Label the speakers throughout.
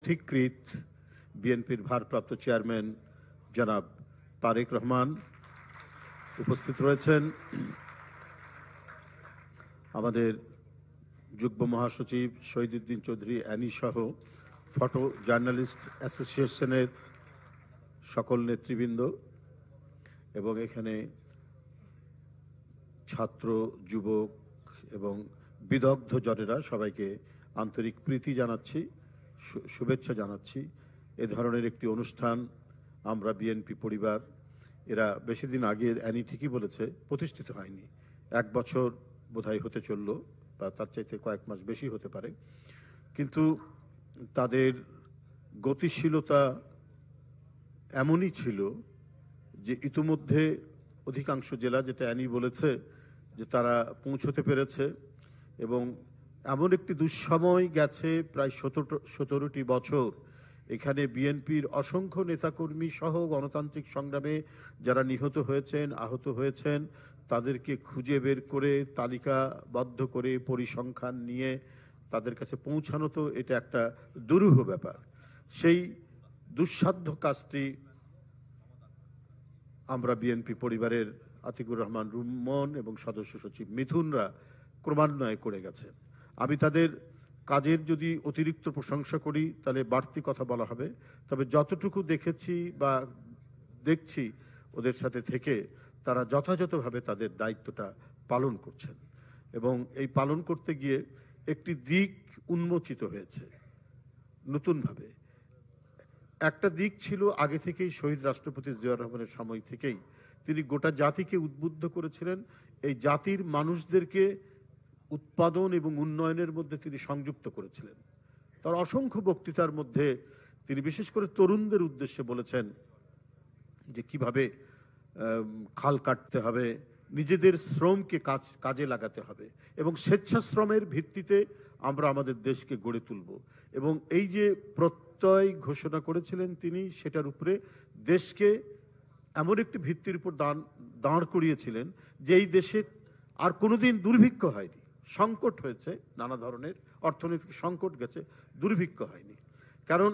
Speaker 1: অধিকৃত বিএনপির ভারপ্রাপ্ত চেয়ারম্যান জনাব তারেক রহমান উপস্থিত রয়েছেন। আমাদের যুগ্ম মহাসচিব শহীদুদ্দিন চৌধুরী অ্যানি সহ ফটো জার্নালিস্ট অ্যাসোসিয়েশনের সকল নেতৃবৃন্দ এবং এখানে ছাত্র, যুবক এবং বিদগ্ধ জনেরা সবাইকে আন্তরিক প্রীতি জানাচ্ছি, শুভেচ্ছা জানাচ্ছি। এ ধরনের একটি অনুষ্ঠান আমরা বিএনপি পরিবার, এরা বেশি দিন আগে অ্যানি ঠিকই বলেছে, প্রতিষ্ঠিত হয়নি। 1 বছর বোধহয় হতে চললো, বা তার চাইতে কয়েক মাস বেশি হতে পারে, কিন্তু তাদের গতিশীলতা এমনই ছিল যে ইতিমধ্যে অধিকাংশ জেলা, যেটা অ্যানি বলেছে, যে তারা পৌঁছতে পেরেছে এবং এমন একটি দুঃসময় গেছে প্রায় 17টি বছর। এখানে বিএনপির অসংখ্য নেতাকর্মী সহ গণতান্ত্রিক সংগ্রামে যারা নিহত হয়েছেন, আহত হয়েছেন, তাদেরকে খুঁজে বের করে তালিকাবদ্ধ করে পরিসংখ্যান নিয়ে তাদের কাছে পৌঁছানো, তো এটা একটা দুরূহ ব্যাপার। সেই দুঃসাধ্য কাজটি আমরা বিএনপি পরিবারের আতিকুর রহমান রুম্মন এবং সদস্য সচিব মিথুনরা ক্রমান্বয়ে করে গেছেন। আমি তাদের কাজের যদি অতিরিক্ত প্রশংসা করি তাহলে বাড়তি কথা বলা হবে, তবে যতটুকু দেখেছি বা দেখছি ওদের সাথে থেকে, তারা যথাযথভাবে তাদের দায়িত্বটা পালন করছেন এবং এই পালন করতে গিয়ে একটি দিক উন্মোচিত হয়েছে নতুনভাবে। একটা দিক ছিল আগে থেকেই শহীদ রাষ্ট্রপতি জিয়াউর রহমানের সময় থেকেই তিনি গোটা জাতিকে উদ্বুদ্ধ করেছিলেন, এই জাতির মানুষদেরকে উৎপাদন এবং উন্নয়নের মধ্যে তিনি সংযুক্ত করেছিলেন। তার অসংখ্য বক্তৃতার মধ্যে তিনি বিশেষ করে তরুণদের উদ্দেশ্যে বলেছেন যে কিভাবে খাল কাটতে হবে, নিজেদের শ্রমকে কাজে লাগাতে হবে এবং স্বেচ্ছাশ্রমের ভিত্তিতে আমরা আমাদের দেশকে গড়ে তুলব। এবং এই যে প্রত্যয় ঘোষণা করেছিলেন তিনি, সেটার উপরে দেশকে এমন একটি ভিত্তির উপর দাঁড় করিয়েছিলেন যে এই দেশে আর কোনোদিন দুর্ভিক্ষ হয়নি। সংকট হয়েছে, নানা ধরনের অর্থনৈতিক সংকট গেছে, দুর্ভিক্ষ হয়নি। কারণ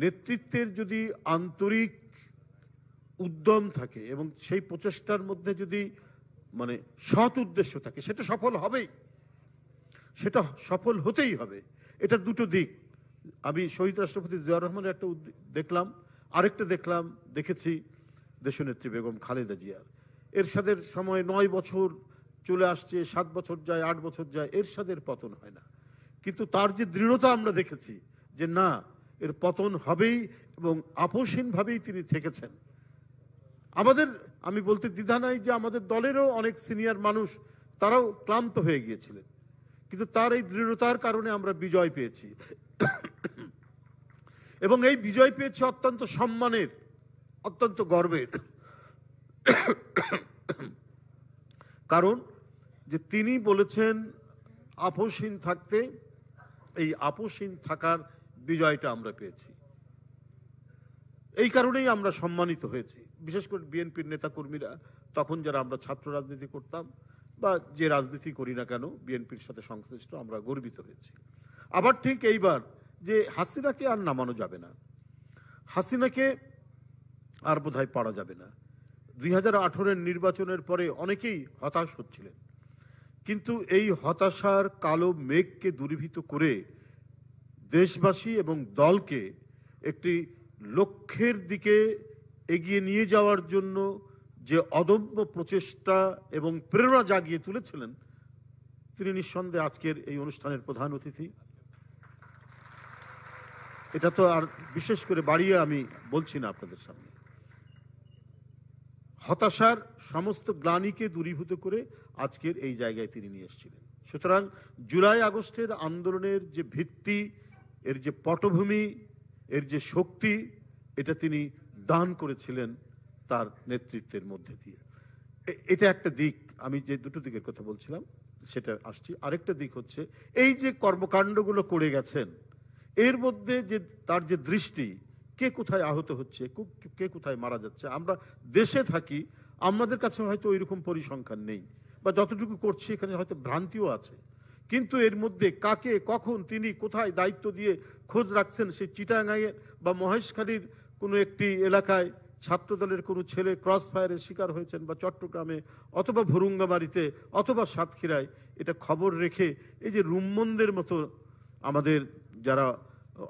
Speaker 1: নেতৃত্বের যদি আন্তরিক উদ্যম থাকে এবং সেই প্রচেষ্টার মধ্যে যদি সৎ উদ্দেশ্য থাকে, সেটা সফল হবেই, সেটা সফল হতেই হবে। এটা দুটো দিক। আমি শহীদ রাষ্ট্রপতি জিয়াউর রহমানের একটা দেখলাম, আরেকটা দেখেছি দেশনেত্রী বেগম খালেদা জিয়ার। এরশাদের সময় 9 বছর চলে আসছে, 7 বছর যায়, 8 বছর যায়, এরশাদের পতন হয় না, কিন্তু তার যে দৃঢ়তা আমরা দেখেছি যে না, এর পতন হবেই, এবং আপোষহীনভাবেই তিনি থেকেছেন। আমি বলতে দ্বিধা নাই যে আমাদের দলেরও অনেক সিনিয়র মানুষ, তারাও ক্লান্ত হয়ে গিয়েছিলেন, কিন্তু তার এই দৃঢ়তার কারণে আমরা বিজয় পেয়েছি এবং এই বিজয় পেয়েছি অত্যন্ত সম্মানের, অত্যন্ত গর্বের। কারণ যে তিনি বলেছেন আপোষহীন থাকতে, এই আপোষহীন থাকার বিজয়টা আমরা পেয়েছি। এই কারণেই আমরা সম্মানিত হয়েছি। বিশেষ করে বিএনপির নেতাকর্মীরা, তখন যারা আমরা ছাত্র রাজনীতি করতাম বা যে রাজনীতি করি না কেন, বিএনপির সাথে সংশ্লিষ্ট, আমরা গর্বিত হয়েছি। আবার ঠিক এইবার যে হাসিনাকে আর নামানো যাবে না, হাসিনাকে আর বোধহয় পারা যাবে না। 2018-এর নির্বাচনের পরে অনেকেই হতাশ হচ্ছিলেন, কিন্তু এই হতাশার কালো মেঘকে দূরীভূত করে দেশবাসী এবং দলকে একটি লক্ষ্যের দিকে এগিয়ে নিয়ে যাওয়ার জন্য যে অদম্য প্রচেষ্টা এবং প্রেরণা জাগিয়ে তুলেছিলেন, তিনি নিঃসন্দেহে আজকের এই অনুষ্ঠানের প্রধান অতিথি। এটা তো আর বিশেষ করে বাড়িয়ে আমি বলছি না আপনাদের সামনে। হতাশার সমস্ত গ্লানিকে দূরীভূত করে আজকের এই জায়গায় তিনি নিয়ে এসেছিলেন। সুতরাং জুলাই আগস্টের আন্দোলনের যে ভিত্তি, এর যে পটভূমি, এর যে শক্তি, এটা তিনি দান করেছিলেন তার নেতৃত্বের মধ্যে দিয়ে। এটা একটা দিক। আমি যে দুটো দিকের কথা বলছিলাম সেটা আসছি। আরেকটা দিক হচ্ছে এই যে কর্মকাণ্ডগুলো করে গেছেন, এর মধ্যে যে তার যে দৃষ্টি, কে কোথায় আহত হচ্ছে, কে কোথায় মারা যাচ্ছে। আমরা দেশে থাকি, আমাদের কাছে হয়তো ওইরকম পরিসংখ্যান নেই, বা যতটুকু করছি এখানে হয়তো ভ্রান্তিও আছে, কিন্তু এর মধ্যে কাকে কখন তিনি কোথায় দায়িত্ব দিয়ে খোঁজ রাখছেন, সে চিটাগাঁয়ে বা মহেশখালীর কোনো একটি এলাকায় ছাত্রদলের কোনো ছেলে ক্রস ফায়ারের শিকার হয়েছেন, বা চট্টগ্রামে অথবা ভুরুঙ্গামারিতে অথবা সাতক্ষীরায়, এটা খবর রেখে এই যে রুম্মনদের মতো আমাদের যারা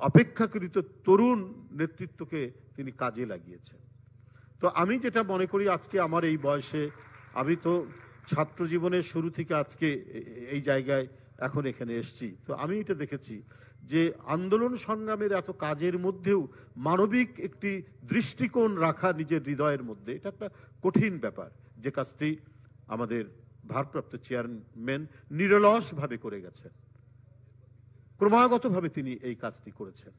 Speaker 1: অপেক্ষাকৃত তরুণ নেতৃত্বকে তিনি কাজে লাগিয়েছেন। তো আমি যেটা মনে করি, আজকে আমার এই বয়সে, আমি তো ছাত্র জীবনের শুরু থেকে আজকে এই জায়গায় এখন এখানে এসেছি, তো আমি এটা দেখেছি যে আন্দোলন সংগ্রামের এত কাজের মধ্যেও মানবিক একটি দৃষ্টিকোণ রাখা নিজের হৃদয়ের মধ্যে, এটা একটা কঠিন ব্যাপার, যে কাজটি আমাদের ভারপ্রাপ্ত চেয়ারম্যান নিরলসভাবে করে গেছেন। ক্রমাগতভাবে তিনি এই কাজটি করেছেন,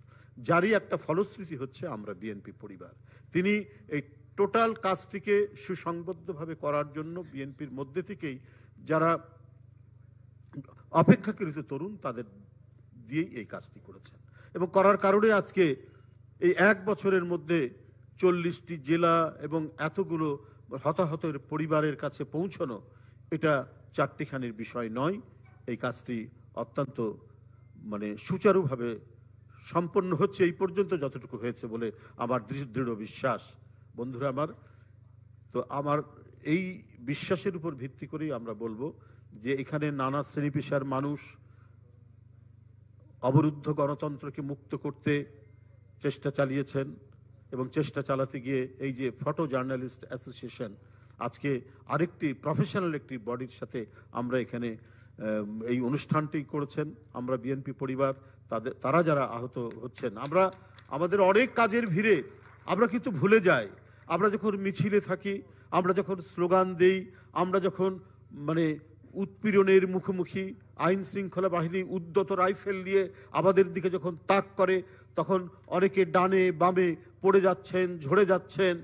Speaker 1: যারই একটা ফলশ্রুতি হচ্ছে আমরা বিএনপি পরিবার। তিনি এই টোটাল কাজটিকে সুসংবদ্ধভাবে করার জন্য বিএনপির মধ্যে থেকেই যারা অপেক্ষাকৃত তরুণ, তাদের দিয়েই এই কাজটি করেছেন, এবং করার কারণে আজকে এই 1 বছরের মধ্যে 40টি জেলা এবং এতগুলো হতাহতের পরিবারের কাছে পৌঁছানো, এটা চারটিখানির বিষয় নয়। এই কাজটি অত্যন্ত সুচারুভাবে সম্পন্ন হচ্ছে, এই পর্যন্ত যতটুকু হয়েছে বলে আমার দৃঢ় বিশ্বাস। বন্ধুরা আমার, তো আমার এই বিশ্বাসের উপর ভিত্তি করেই আমরা বলবো যে এখানে নানা শ্রেণী পেশার মানুষ অবরুদ্ধ গণতন্ত্রকে মুক্ত করতে চেষ্টা চালিয়েছেন, এবং চেষ্টা চালাতে গিয়ে এই যে ফটো জার্নালিস্ট অ্যাসোসিয়েশন, আজকে আরেকটি প্রফেশনাল একটি বডির সাথে আমরা এখানে এই অনুষ্ঠানটি করেছেন। আমরা বিএনপি পরিবার, তারা যারা আহত হচ্ছেন, আমরা আমাদের অনেক কাজের ভিড়ে আমরা কিন্তু ভুলে যাই, আমরা যখন মিছিলে থাকি, আমরা যখন স্লোগান দেই, আমরা যখন উৎপীড়নের মুখোমুখি, আইন শৃঙ্খলা বাহিনী উদ্যত রাইফেল নিয়ে আমাদের দিকে যখন তাক করে, তখন অনেকে ডানে বামে পড়ে যাচ্ছেন, ঝরে যাচ্ছেন।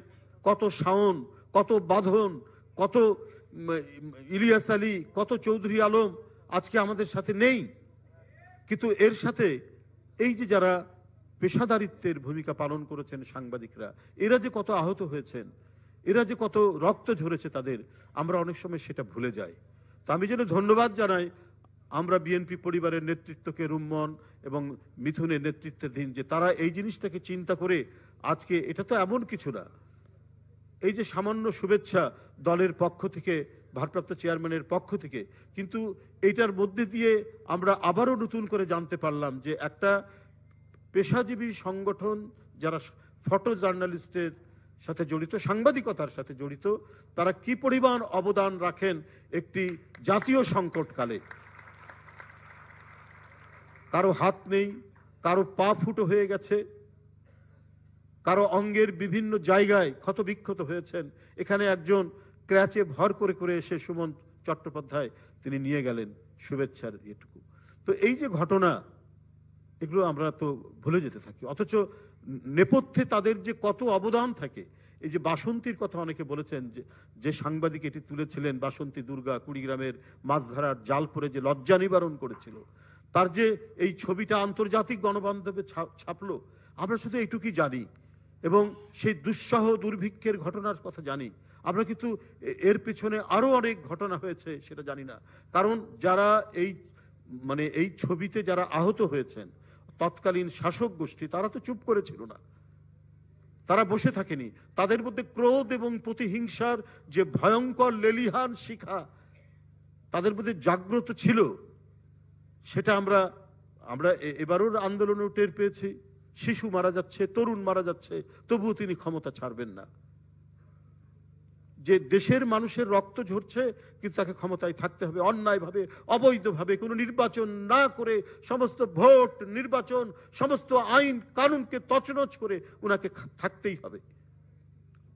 Speaker 1: কত শাওন, কত বাঁধন, কত ইলিয়াস আলী, কত চৌধুরী আলম আজকে আমাদের সাথে নেই, কিন্তু এর সাথে এই যে যারা পেশাদারিত্বের ভূমিকা পালন করেছেন সাংবাদিকরা, এরা যে কত আহত হয়েছেন, এরা যে কত রক্ত ঝরেছে তাদের, আমরা অনেক সময় সেটা ভুলে যাই। তো আমি যেন ধন্যবাদ জানাই আমরা বিএনপি পরিবারের নেতৃত্বকে, রুম্মন এবং মিথুনের নেতৃত্বাধীন, যে তারা এই জিনিসটাকে চিন্তা করে আজকে, এটা তো এমন কিছু না, এই যে সামান্য শুভেচ্ছা দলের পক্ষ থেকে, ভারপ্রাপ্ত চেয়ারম্যানের পক্ষ থেকে, কিন্তু এইটার মধ্যে দিয়ে আমরা আবারও নতুন করে জানতে পারলাম যে একটা পেশাজীবী সংগঠন যারা ফটো জার্নালিস্টের সাথে জড়িত, সাংবাদিকতার সাথে জড়িত, তারা কি পরিমাণ অবদান রাখেন একটি জাতীয় সংকটকালে। কারো হাত নেই, কারো পা ফুটো হয়ে গেছে, কারো অঙ্গের বিভিন্ন জায়গায় ক্ষত বিক্ষত হয়েছেন। এখানে একজন ক্র্যাচে ভর করে করে এসে সুমন চট্টোপাধ্যায় তিনি নিয়ে গেলেন শুভেচ্ছার এটুকু। তো এই যে ঘটনা, এগুলো আমরা তো ভুলে যেতে থাকি, অথচ নেপথ্যে তাদের যে কত অবদান থাকে। এই যে বাসন্তীর কথা অনেকে বলেছেন, যে সাংবাদিক এটি তুলেছিলেন, বাসন্তী দুর্গা কুড়িগ্রামের মাছধরার জাল পরে যে লজ্জা নিবারণ করেছিল, তার যে এই ছবিটা আন্তর্জাতিক গণমাধ্যমে ছাপলো, আমরা শুধু এইটুকুই জানি, এবং সেই দুঃসহ দুর্ভিক্ষের ঘটনার কথা জানি। আমরা কিন্তু এর পেছনে আরো অনেক ঘটনা হয়েছে সেটা জানি না, কারণ যারা এই ছবিতে যারা আহত হয়েছেন, তৎকালীন শাসক গোষ্ঠী, তারা তো চুপ করেছিল না, তারা বসে থাকেনি। তাদের মধ্যে ক্রোধ এবং প্রতিহিংসার যে ভয়ঙ্কর লেলিহান শিখা তাদের মধ্যে জাগ্রত ছিল, সেটা আমরা এবারের আন্দোলনেও টের পেয়েছি। শিশু মারা যাচ্ছে, তরুণ মারা যাচ্ছে, তবুও তিনি ক্ষমতা ছাড়বেন না। যে দেশের মানুষের রক্ত ঝরছে, কিন্তু তাকে ক্ষমতায় থাকতে হবে, অন্যায়ভাবে, অবৈধভাবে, কোনো নির্বাচন না করে, সমস্ত ভোট, নির্বাচন, সমস্ত আইন কানুনকে তছনছ করে ওনাকে থাকতেই হবে।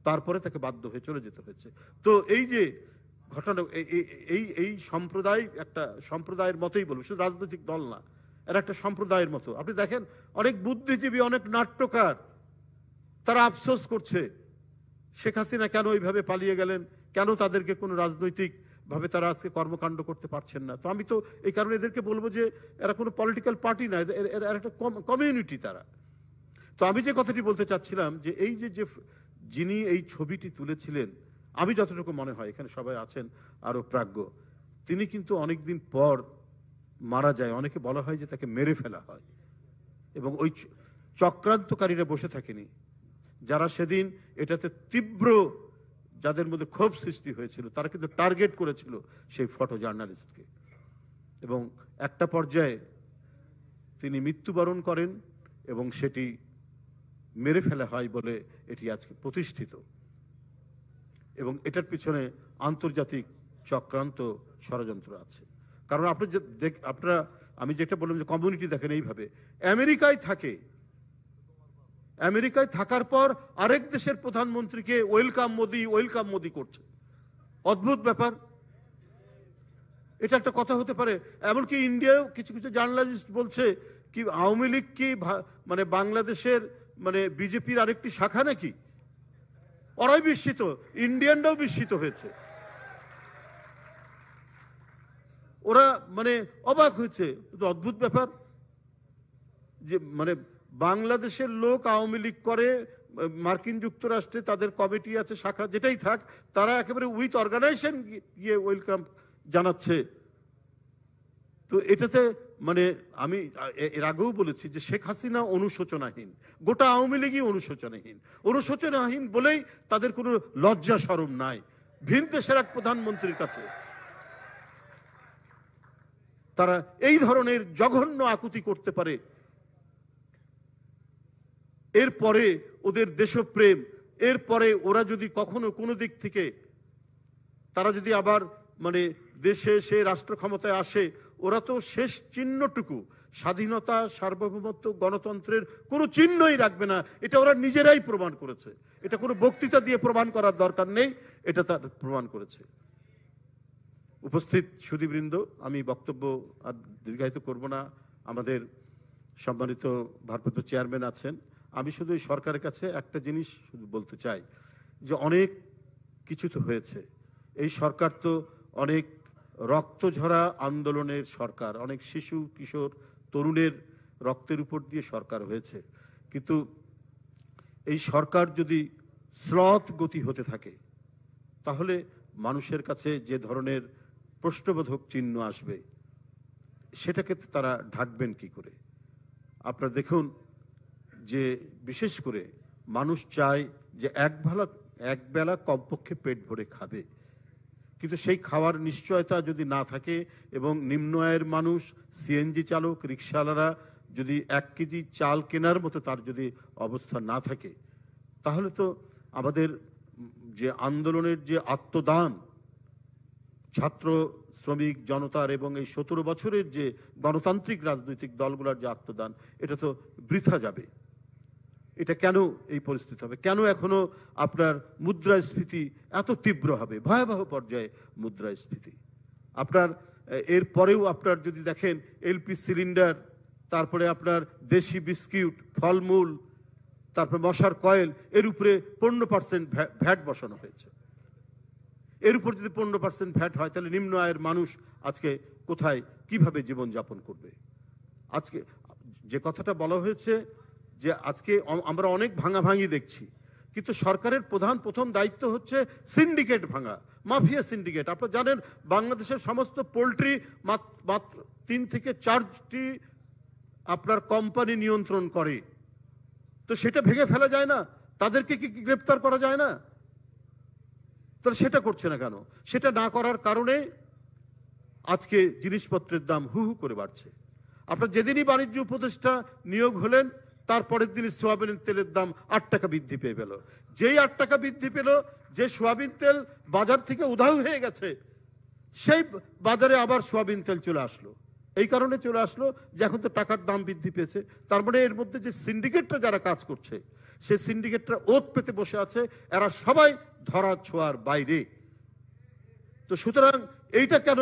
Speaker 1: তারপরে তাকে বাধ্য হয়ে চলে যেতে হয়েছে। তো এই যে ঘটনা, এই সম্প্রদায় একটা সম্প্রদায়ের মতোই বলবো, শুধু রাজনৈতিক দল না, এরা একটা সম্প্রদায়ের মতো। আপনি দেখেন অনেক বুদ্ধিজীবী, অনেক নাট্যকার, তারা আফসোস করছে শেখ হাসিনা কেন ওইভাবে পালিয়ে গেলেন, কেন তাদেরকে কোনো রাজনৈতিক ভাবে তারা আজকে কর্মকাণ্ড করতে পারছেন না। তো আমি তো এই কারণে এদেরকে বলবো যে এরা কোনো পলিটিক্যাল পার্টি না, এরা একটা কমিউনিটি তারা। তো আমি যে কথাটি বলতে চাচ্ছিলাম, যে এই যে যিনি এই ছবিটি তুলেছিলেন, আমি যতটুকু মনে হয়, এখানে সবাই আছেন আরো প্রাজ্ঞ, তিনি কিন্তু অনেকদিন পর মারা যায়, অনেকে বলা হয় যে তাকে মেরে ফেলা হয়, এবং ওই চক্রান্তকারীরা বসে থাকেনি। যারা সেদিন এটাতে তীব্র, যাদের মধ্যে ক্ষোভ সৃষ্টি হয়েছিল, তারা কিন্তু টার্গেট করেছিল সেই ফটো জার্নালিস্টকে, এবং একটা পর্যায়ে তিনি মৃত্যুবরণ করেন এবং সেটি মেরে ফেলা হয় বলে এটি আজকে প্রতিষ্ঠিত। এবং এটার পিছনে আন্তর্জাতিক চক্রান্ত ষড়যন্ত্র আছে। কারণ আপনারা আমি যেটা বললাম যে কমিউনিটি দেখেন এইভাবে, আমেরিকায় থাকে, আমেরিকায় থাকার পর আরেক দেশের প্রধানমন্ত্রীকে ওয়েলকাম মোদি, ওয়েলকাম মোদি করছে। অদ্ভুত ব্যাপার। এটা একটা কথা হতে পারে? এমনকি ইন্ডিয়াও কিছু কিছু জার্নালিস্ট বলছে কি আওয়ামী লীগ কি মানে বাংলাদেশের মানে বিজেপির আরেকটি শাখা নাকি? ওরাই বিস্মিত, ইন্ডিয়ানরাও বিস্মিত হয়েছে, ওরা মানে অবাক হয়েছে। অদ্ভুত ব্যাপার যে মানে বাংলাদেশের লোক আওয়ামী লীগ করে, মার্কিন যুক্তরাষ্ট্রে তাদের কমিটি আছে, শাখা যেটাই থাক, তারা একেবারে উইথ অর্গানাইজেশন গিয়ে ওয়েলকাম জানাচ্ছে। তো এটাতে মানে আমি এর আগেও বলেছি যে শেখ হাসিনা অনুশোচনাহীন, গোটা আওয়ামী লীগই অনুশোচনাহীন। অনুশোচনাহীন বলেই তাদের কোনো লজ্জা শরম নাই ভিন দেশের এক প্রধানমন্ত্রীর কাছে। তারা এই ধরনের জঘন্য আকুতি করতে পারে। এরপরে ওদের দেশপ্রেম, এরপরে ওরা যদি কখনো কোনো দিক থেকে তারা যদি আবার মানে দেশে সে রাষ্ট্র ক্ষমতায় আসে, ওরা তো শেষ চিহ্নটুকু স্বাধীনতা, সার্বভৌমত্ব, গণতন্ত্রের কোনো চিহ্নই রাখবে না। এটা ওরা নিজেরাই প্রমাণ করেছে। এটা কোনো বক্তৃতা দিয়ে প্রমাণ করার দরকার নেই, এটা তার প্রমাণ করেছে। উপস্থিত সুধীবৃন্দ, আমি বক্তব্য আর দীর্ঘায়িত করব না। আমাদের সম্মানিত ভারপ্রাপ্ত চেয়ারম্যান আছেন। আমি শুধু এই সরকারের কাছে একটা জিনিস শুধু বলতে চাই যে অনেক কিছু তো হয়েছে। এই সরকার তো অনেক রক্তঝরা আন্দোলনের সরকার, অনেক শিশু কিশোর তরুণের রক্তের উপর দিয়ে সরকার হয়েছে। কিন্তু এই সরকার যদি স্লথ গতি হতে থাকে, তাহলে মানুষের কাছে যে ধরনের প্রশ্নবোধক চিহ্ন আসবে, সেটাকে তারা ঢাকবেন কি করে? আপনারা দেখুন যে বিশেষ করে মানুষ চায় যে একবেলা কমপক্ষে পেট ভরে খাবে, কিন্তু সেই খাওয়ার নিশ্চয়তা যদি না থাকে এবং নিম্ন আয়ের মানুষ, সিএনজি চালক, রিক্সাওয়ালারা যদি 1 কেজি চাল কেনার মতো তার যদি অবস্থা না থাকে, তাহলে তো আমাদের যে আন্দোলনের যে আত্মদান, ছাত্র শ্রমিক জনতার এবং এই 17 বছরের যে গণতান্ত্রিক রাজনৈতিক দলগুলোর যে আত্মদান, এটা তো বৃথা যাবে। এটা কেন এই পরিস্থিতি হবে? কেন এখনো আপনার মুদ্রাস্ফীতি এত তীব্র হবে, ভয়াবহ পর্যায়ে মুদ্রাস্ফীতি? আপনার এর পরেও আপনার যদি দেখেন এলপি সিলিন্ডার, তারপরে আপনার দেশি বিস্কিট, ফলমূল, তারপরে মশার কয়েল, এর উপরে 15% ভ্যাট বসানো হয়েছে। এর উপর যদি 15% ভ্যাট হয়, তাহলে নিম্ন আয়ের মানুষ আজকে কোথায় কিভাবে জীবনযাপন করবে? আজকে যে কথাটা বলা হয়েছে যে আজকে আমরা অনেক ভাঙাভাঙি দেখছি, কিন্তু সরকারের প্রথম দায়িত্ব হচ্ছে সিন্ডিকেট ভাঙা, মাফিয়া সিন্ডিকেট। আপনারা জানেন বাংলাদেশের সমস্ত পোল্ট্রি মাত্র 3 থেকে 4টি আপনার কোম্পানি নিয়ন্ত্রণ করে। তো সেটা ভেঙে ফেলা যায় না? তাদেরকে কি গ্রেপ্তার করা যায় না? তাহলে সেটা করছে না কেন? সেটা না করার কারণে আজকে জিনিসপত্রের দাম হু হু করে বাড়ছে। আপনার যেদিনই বাণিজ্য উপদেষ্টা নিয়োগ হলেন, তারপরের দিনই সোয়াবিন তেলের দাম 8 টাকা বৃদ্ধি পেয়ে গেল। যেই 8 টাকা বৃদ্ধি পেল, যে সোয়াবিন তেল বাজার থেকে উধাও হয়ে গেছে, সেই বাজারে আবার সোয়াবিন তেল চলে আসলো। এই কারণে চলে আসলো যে এখন তো টাকার দাম বৃদ্ধি পেয়েছে। তার মানে এর মধ্যে যে সিন্ডিকেটরা যারা কাজ করছে, সেই সিন্ডিকেটরা ওত পেতে বসে আছে, এরা সবাই ধরা ছোঁয়ার বাইরে। তো সুতরাং এইটা কেন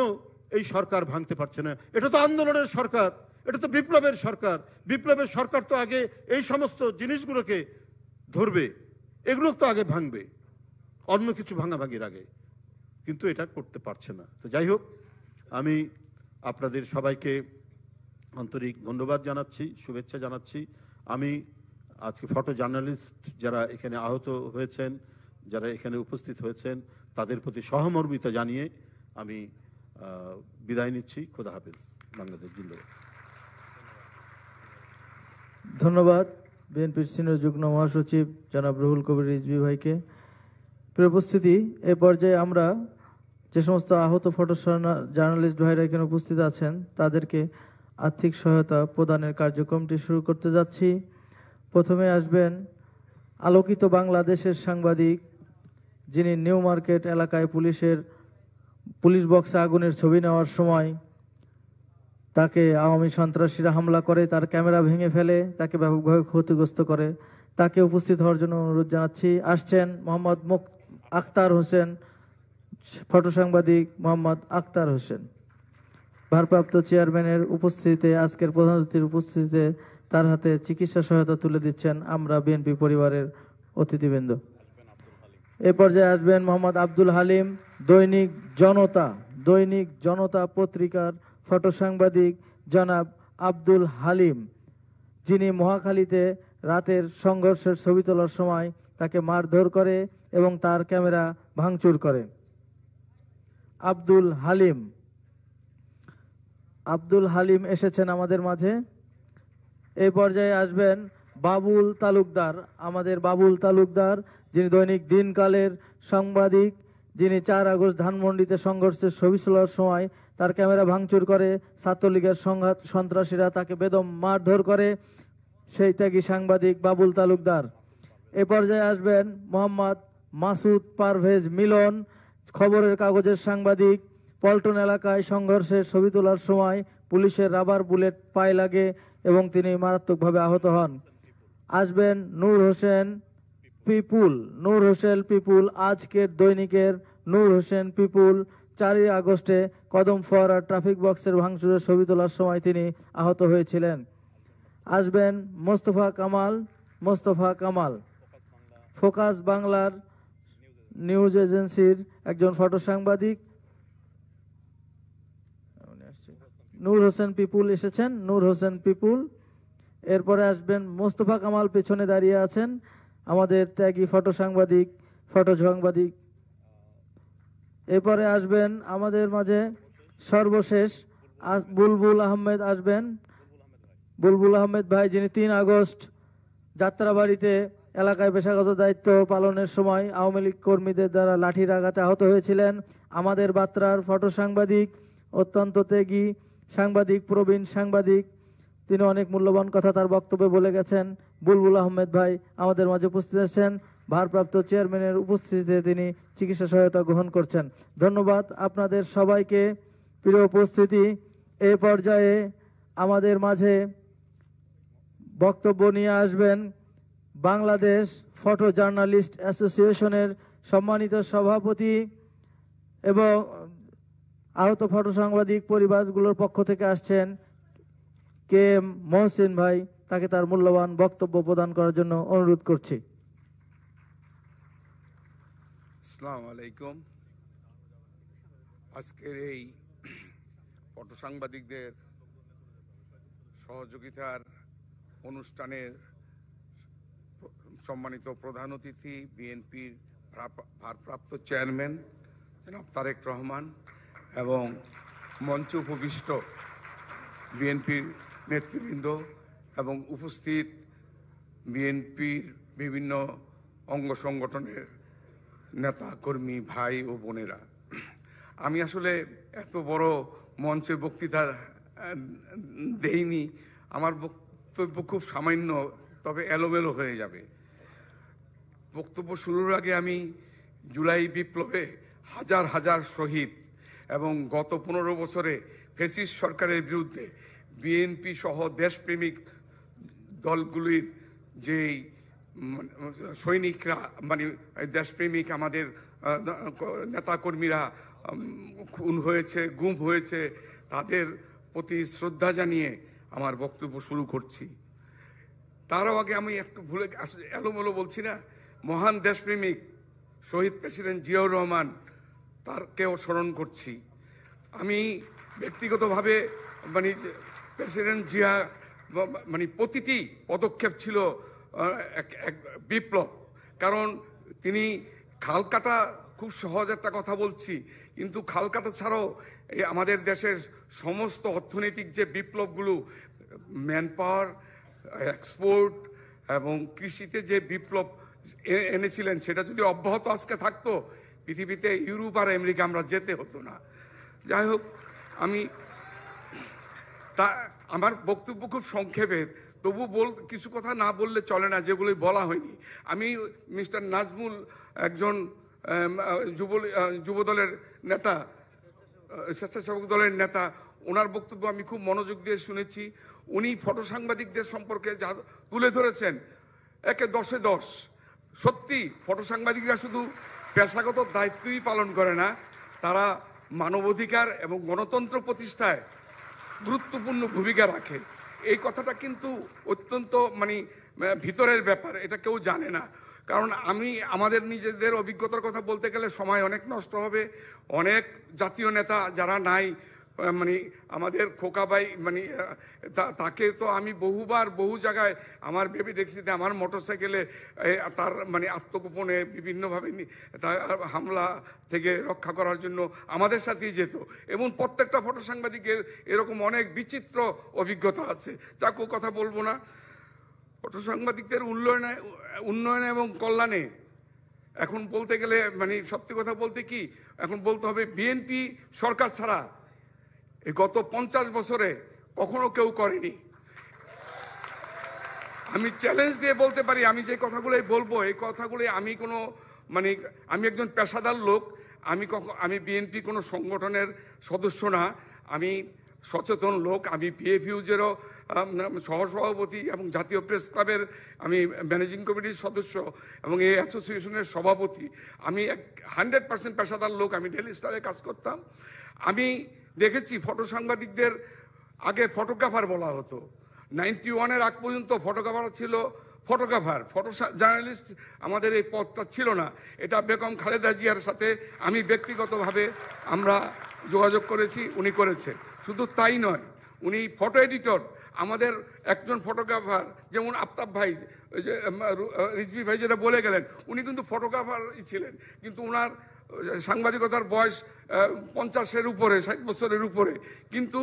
Speaker 1: এই সরকার ভাঙতে পারছে না? এটা তো আন্দোলনের সরকার, এটা তো বিপ্লবের সরকার। বিপ্লবের সরকার তো আগে এই সমস্ত জিনিসগুলোকে ধরবে, এগুলো তো আগে ভাঙবে, অন্য কিছু ভাঙাভাঙির আগে। কিন্তু এটা করতে পারছে না। তো যাই হোক, আমি আপনাদের সবাইকে আন্তরিক ধন্যবাদ জানাচ্ছি, শুভেচ্ছা জানাচ্ছি। আমি আজকে ফটো জার্নালিস্ট যারা এখানে আহত হয়েছেন, যারা এখানে উপস্থিত হয়েছেন, তাদের প্রতি সহমর্মিতা জানিয়ে আমি বিদায় নিচ্ছি। খোদা হাফেজ। বাংলাদেশ জিন্দাবাদ।
Speaker 2: ধন্যবাদ বিএনপির সিনিয়র যুগ্ম মহাসচিব জনাব রুহুল কবির রিজভী ভাইকে। প্রিয় উপস্থিতি, এ পর্যায়ে আমরা যে সমস্ত আহত ফটো জার্নালিস্ট ভাইরা এখানে উপস্থিত আছেন তাদেরকে আর্থিক সহায়তা প্রদানের কার্যক্রমটি শুরু করতে যাচ্ছি। প্রথমে আসবেন আলোকিত বাংলাদেশের সাংবাদিক, যিনি নিউ মার্কেট এলাকায় পুলিশ বক্সে আগুনের ছবি নেওয়ার সময় তাকে আওয়ামী সন্ত্রাসীরা হামলা করে, তার ক্যামেরা ভেঙে ফেলে, তাকে ব্যাপকভাবে ক্ষতিগ্রস্ত করে। তাকে উপস্থিত হওয়ার জন্য অনুরোধ জানাচ্ছি। আসছেন মোহাম্মদ আক্তার হোসেন, ফটো সাংবাদিক মোহাম্মদ আক্তার হোসেন। ভারপ্রাপ্ত চেয়ারম্যানের উপস্থিতিতে, আজকের প্রধান অতিথির উপস্থিতিতে তার হাতে চিকিৎসা সহায়তা তুলে দিচ্ছেন আমরা বিএনপি পরিবারের অতিথিবৃন্দ। এ পর্যায়ে আসবেন মোহাম্মদ আব্দুল হালিম, দৈনিক জনতা পত্রিকার ফটো সাংবাদিক জনাব আব্দুল হালিম, যিনি মহাখালীতে রাতের সংঘর্ষের ছবি তোলার সময় তাকে মারধর করে এবং তার ক্যামেরা ভাঙচুর করে। আব্দুল হালিম এসেছেন আমাদের মাঝে। এই পর্যায়ে আসবেন বাবুল তালুকদার, আমাদের বাবুল তালুকদার, যিনি দৈনিক দিনকালের সাংবাদিক, যিনি 4 আগস্ট ধানমন্ডিতে সংঘর্ষের ছবি তোলার সময় তার ক্যামেরা ভাঙচুর করে ছাত্রলীগের সন্ত্রাসীরা তাকে বেদম মারধর করে, সেই ত্যাগী সাংবাদিক বাবুল তালুকদার। এ পর্যায়ে আসবেন মোহাম্মদ মাসুদ পারভেজ মিলন, খবরের কাগজের সাংবাদিক। পল্টন এলাকায় সংঘর্ষের ছবি তোলার সময় পুলিশের রাবার বুলেট পায়ে লাগে এবং তিনি মারাত্মকভাবে আহত হন। আসবেন নূর হোসেন পিপুল, আজকের দৈনিকের নূর হোসেন পিপুল। 4 আগস্টে কদম ফোয়ারা ট্রাফিক বক্সের ভাঙচুরের ছবি তোলার সময় তিনি আহত হয়েছিলেন। আসবেন মোস্তফা কামাল, ফোকাস বাংলার নিউজ এজেন্সির একজন ফটো সাংবাদিক। নূর হোসেন পিপুল এসেছেন, নূর হোসেন পিপুল। এরপরে আসবেন মোস্তফা কামাল, পেছনে দাঁড়িয়ে আছেন আমাদের ত্যাগী ফটো সাংবাদিক। এরপরে আসবেন আমাদের মাঝে সর্বশেষ বুলবুল আহমেদ আসবেন, বুলবুল আহমেদ ভাই, যিনি 3 আগস্ট যাত্রাবাড়িতে এলাকায় পেশাগত দায়িত্ব পালনের সময় আওয়ামী লীগ কর্মীদের দ্বারা লাঠির আঘাতে আহত হয়েছিলেন। আমাদের বাত্রার ফটো সাংবাদিক, অত্যন্ত ত্যাগী সাংবাদিক, প্রবীণ সাংবাদিক, তিনি অনেক মূল্যবান কথা তার বক্তব্যে বলে গেছেন। বুলবুল আহমেদ ভাই আমাদের মাঝে উপস্থিত আছেন, ভারপ্রাপ্ত চেয়ারম্যানের উপস্থিতিতে তিনি চিকিৎসা সহায়তা গ্রহণ করছেন। ধন্যবাদ আপনাদের সবাইকে। প্রিয় উপস্থিতি, এই পর্যায়ে আমাদের মাঝে বক্তব্য নিয়ে আসবেন বাংলাদেশ ফটো জার্নালিস্ট অ্যাসোসিয়েশনের সম্মানিত সভাপতি এবং আহত ফটো সাংবাদিক পরিবারগুলোর পক্ষ থেকে আসছেন কে এম মহসিন ভাই, তাকে তার মূল্যবান বক্তব্য প্রদান করার জন্য অনুরোধ করছি।
Speaker 3: আসসালামু আলাইকুম। আজকের এই ফটো সাংবাদিকদের সহযোগিতার অনুষ্ঠানের সম্মানিত প্রধান অতিথি বিএনপির ভারপ্রাপ্ত চেয়ারম্যান জনাব তারেক রহমান এবং মঞ্চে উপবিষ্ট বিএনপির নেতৃবৃন্দ এবং উপস্থিত বিএনপির বিভিন্ন অঙ্গ সংগঠনের নেতা কর্মী ভাই ও বোনেরা, আমি আসলে এত বড় মঞ্চে বক্তৃতা দেইনি। আমার বক্তব্য খুব সামান্য, তবে এলোমেলো হয়ে যাবে। বক্তব্য শুরুর আগে আমি জুলাই বিপ্লবে হাজার হাজার শহীদ এবং গত 15 বছরে ফ্যাসিস্ট সরকারের বিরুদ্ধে বিএনপি সহ দেশপ্রেমিক দলগুলির যেই সৈনিকরা, মানে দেশপ্রেমিক আমাদের নেতাকর্মীরা খুন হয়েছে, গুম হয়েছে, তাদের প্রতি শ্রদ্ধা জানিয়ে আমার বক্তব্য শুরু করছি। তারও আগে আমি একটু এলোমেলো বলছি না, মহান দেশপ্রেমিক শহীদ প্রেসিডেন্ট জিয়াউর রহমান, তারকেও স্মরণ করছি। আমি ব্যক্তিগতভাবে প্রেসিডেন্ট জিয়া প্রতিটি পদক্ষেপ ছিল এক বিপ্লব। কারণ তিনি খাল কাটা, খুব সহজ একটা কথা বলছি, কিন্তু খাল কাটা ছাড়াও আমাদের দেশের সমস্ত অর্থনৈতিক যে বিপ্লবগুলো, ম্যান পাওয়ার, এক্সপোর্ট এবং কৃষিতে যে বিপ্লব এনেছিলেন, সেটা যদি অব্যাহত আজকে থাকতো, পৃথিবীতে ইউরোপ আর আমেরিকা আমরা যেতে হতো না। যাই হোক, আমার বক্তব্য খুব সংক্ষেপে, তবু কিছু কথা না বললে চলে না যেগুলোই বলা হয়নি। আমি মিস্টার নাজমুল, একজন যুবদলের নেতা, স্বেচ্ছাসেবক দলের নেতা, ওনার বক্তব্য আমি খুব মনোযোগ দিয়ে শুনেছি। উনি ফটো সাংবাদিকদের সম্পর্কে যা তুলে ধরেছেন, একে 10-এ 10। সত্যি ফটো সাংবাদিকরা শুধু পেশাগত দায়িত্বই পালন করে না, তারা মানবাধিকার এবং গণতন্ত্র প্রতিষ্ঠায় গুরুত্বপূর্ণ ভূমিকা রাখে। এই কথাটা কিন্তু অত্যন্ত ভিতরের ব্যাপার, এটা কেউ জানে না। কারণ আমাদের নিজেদের অভিজ্ঞতার কথা বলতে গেলে সময় অনেক নষ্ট হবে। অনেক জাতীয় নেতা যারা নাই, আমাদের খোকাবাই, তাকে তো আমি বহু জায়গায় আমার বেবি ট্যাক্সিতে, আমার মোটরসাইকেলে তার আত্মগোপনে বিভিন্নভাবে তার হামলা থেকে রক্ষা করার জন্য আমাদের সাথেই যেত। এবং প্রত্যেকটা ফটো সাংবাদিকের এরকম অনেক বিচিত্র অভিজ্ঞতা আছে, যা কেউ কথা বলবো না। ফটো সাংবাদিকদের উন্নয়নে এবং কল্যাণে এখন বলতে গেলে সত্যি কথা বলতে কি, এখন বলতে হবে বিএনপি সরকার ছাড়া এই গত 50 বছরে কখনো কেউ করেনি। আমি চ্যালেঞ্জ দিয়ে বলতে পারি, আমি যে কথাগুলোই বলবো, এই কথাগুলি আমি কোনো আমি একজন পেশাদার লোক। আমি বিএনপি কোনো সংগঠনের সদস্য না, আমি সচেতন লোক। আমি পিএফইউজেরও সহসভাপতি এবং জাতীয় প্রেস ক্লাবের আমি ম্যানেজিং কমিটির সদস্য এবং এই অ্যাসোসিয়েশনের সভাপতি। আমি 100% পেশাদার লোক। আমি ডেইলি স্টারে কাজ করতাম। আমি দেখেছি ফটো সাংবাদিকদের আগে ফটোগ্রাফার বলা হতো। 91-এর আগ পর্যন্ত ফটোগ্রাফার ছিল ফটোগ্রাফার, ফটো জার্নালিস্ট আমাদের এই পদটা ছিল না। এটা বেগম খালেদা জিয়ার সাথে আমি ব্যক্তিগতভাবে আমরা যোগাযোগ করেছি, উনি করেছে। শুধু তাই নয়, উনি ফটো এডিটর। আমাদের একজন ফটোগ্রাফার, যেমন আফতাব ভাই, ওই যে রিজভি ভাই যেটা বলে গেলেন, উনি কিন্তু ফটোগ্রাফারই ছিলেন, কিন্তু ওনার সাংবাদিকতার বয়স 50-এর উপরে, 60 বছরের উপরে, কিন্তু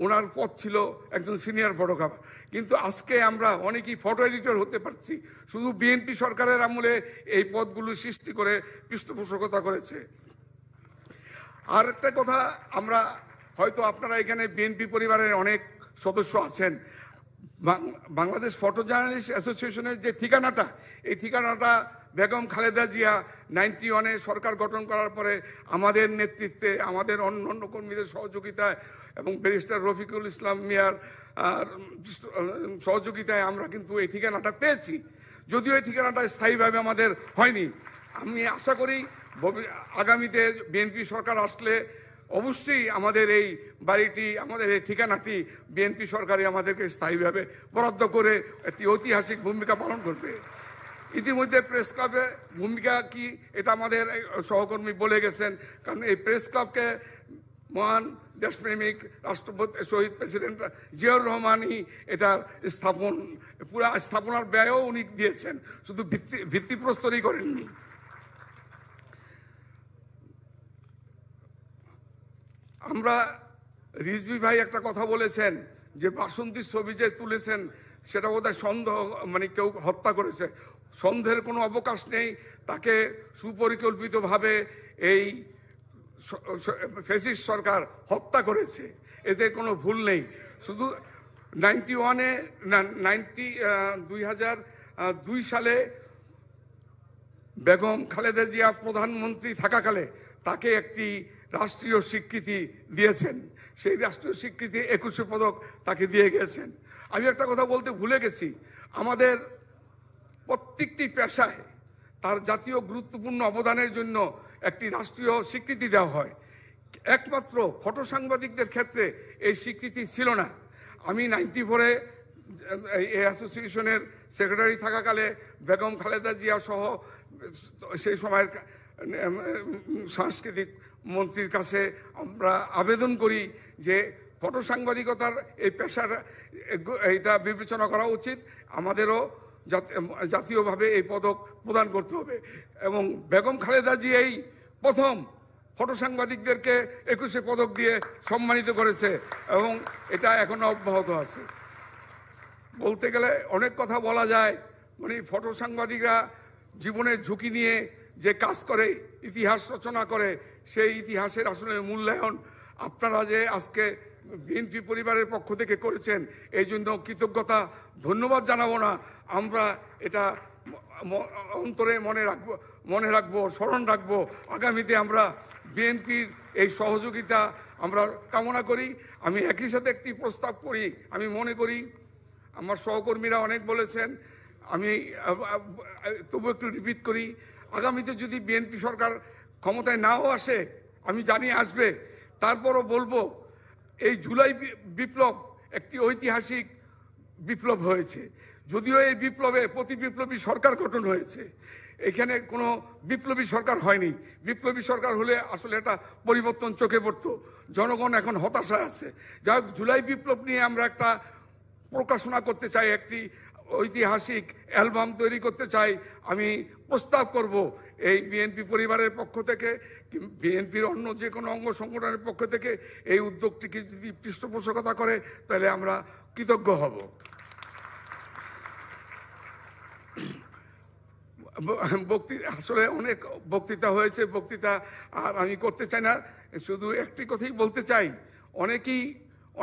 Speaker 3: ওনার পদ ছিল একজন সিনিয়র ফটোগ্রাফার। কিন্তু আজকে আমরা অনেকেই ফটো এডিটর হতে পারছি, শুধু বিএনপি সরকারের আমলে এই পদগুলো সৃষ্টি করে পৃষ্ঠপোষকতা করেছে। আর একটা কথা, আমরা হয়তো আপনারা এখানে বিএনপি পরিবারের অনেক সদস্য আছেন। বাংলাদেশ ফটো জার্নালিস্ট অ্যাসোসিয়েশনের যে ঠিকানাটা, এই ঠিকানাটা বেগম খালেদা জিয়া 91-এ সরকার গঠন করার পরে আমাদের নেতৃত্বে, আমাদের অন্য কর্মীদের সহযোগিতায় এবং ব্যারিস্টার রফিকুল ইসলাম মিয়ার সহযোগিতায় আমরা কিন্তু এই ঠিকানাটা পেয়েছি। যদিও এই ঠিকানাটা স্থায়ীভাবে আমাদের হয়নি। আমি আশা করি আগামীতে বিএনপি সরকার আসলে অবশ্যই আমাদের এই বাড়িটি, আমাদের এই ঠিকানাটি বিএনপি সরকারই আমাদেরকে স্থায়ীভাবে বরাদ্দ করে একটি ঐতিহাসিক ভূমিকা পালন করবে। ইতিমধ্যে প্রেস ক্লাবের ভূমিকা কি, এটা আমাদের সহকর্মী বলে গেছেন। কারণ এই প্রেস ক্লাবকে মহান দেশপ্রেমিক রাষ্ট্রপতি শহীদ প্রেসিডেন্ট জিয়াউর রহমানই এটার পুরা স্থাপনার ব্যয়ও উনি দিয়েছেন, শুধু ভিত্তিপ্রস্তরই করেননি। আমরা রিজভি ভাই একটা কথা বলেছেন যে বাসন্তীর ছবি যে তুলেছেন সেটা বোধহয় সন্দেহ, কেউ হত্যা করেছে। সন্দেহের কোনো অবকাশ নেই। তাকে সুপরিকল্পিতভাবে এই ফ্যাসিস্ট সরকার হত্যা করেছে, এতে কোনো ভুল নেই। শুধু 2002 সালে বেগম খালেদা জিয়া প্রধানমন্ত্রী থাকাকালে তাকে একটি রাষ্ট্রীয় স্বীকৃতি দিয়েছেন। সেই রাষ্ট্রীয় স্বীকৃতি 21 পদক তাকে দিয়ে গেছেন। আমি একটা কথা বলতে ভুলে গেছি, আমাদের প্রত্যেকটি পেশায় তার জাতীয় গুরুত্বপূর্ণ অবদানের জন্য একটি রাষ্ট্রীয় স্বীকৃতি দেওয়া হয়। একমাত্র ফটো সাংবাদিকদের ক্ষেত্রে এই স্বীকৃতি ছিল না। আমি 94-এ এই অ্যাসোসিয়েশনের সেক্রেটারি থাকাকালে বেগম খালেদা জিয়া সহ সেই সময়ের সাংস্কৃতিক মন্ত্রীর কাছে আমরা আবেদন করি যে ফটো সাংবাদিকতার এই পেশার এইটা বিবেচনা করা উচিত, আমাদেরও জাতীয়ভাবে এই পদক প্রদান করতে হবে। এবং বেগম খালেদা জিয়াই প্রথম ফটো সাংবাদিকদেরকে 21শে পদক দিয়ে সম্মানিত করেছে এবং এটা এখনো অব্যাহত আছে। বলতে গেলে অনেক কথা বলা যায়, মানে ফটো সাংবাদিকরা জীবনের ঝুঁকি নিয়ে যে কাজ করে, ইতিহাস রচনা করে, সেই ইতিহাসের আসলে মূল্যায়ন আপনারা যে আজকে বিএনপি পরিবারের পক্ষ থেকে করেছেন, এই জন্য কৃতজ্ঞতা ধন্যবাদ জানাবো না, আমরা এটা অন্তরে মনে রাখবো, স্মরণ রাখবো। আগামীতে আমরা বিএনপির এই সহযোগিতা আমরা কামনা করি। আমি একই সাথে একটি প্রস্তাব করি, আমি মনে করি আমার সহকর্মীরা অনেক বলেছেন, আমি তবু একটু রিপিট করি, আগামীতে যদি বিএনপি সরকার ক্ষমতায় নাও আসে, আমি জানি আসবে, তারপরও বলবো এই জুলাই বিপ্লব একটি ঐতিহাসিক বিপ্লব হয়েছে। যদিও এই বিপ্লবে প্রতি বিপ্লবী সরকার গঠন হয়েছে, এখানে কোনো বিপ্লবী সরকার হয়নি। বিপ্লবী সরকার হলে আসলে একটা পরিবর্তন চোখে পড়তো। জনগণ এখন হতাশায় আছে। যাই হোক, জুলাই বিপ্লব নিয়ে আমরা একটা প্রকাশনা করতে চাই, একটি ঐতিহাসিক অ্যালবাম তৈরি করতে চাই। আমি প্রস্তাব করব এই বিএনপি পরিবারের পক্ষ থেকে, বিএনপির অন্য যে কোনো অঙ্গ সংগঠনের পক্ষ থেকে এই উদ্যোগটিকে যদি পৃষ্ঠপোষকতা করে, তাহলে আমরা কৃতজ্ঞ হব। আসলে অনেক বক্তৃতা হয়েছে, বক্তৃতা আর আমি করতে চাই না, শুধু একটি কথাই বলতে চাই। অনেকেই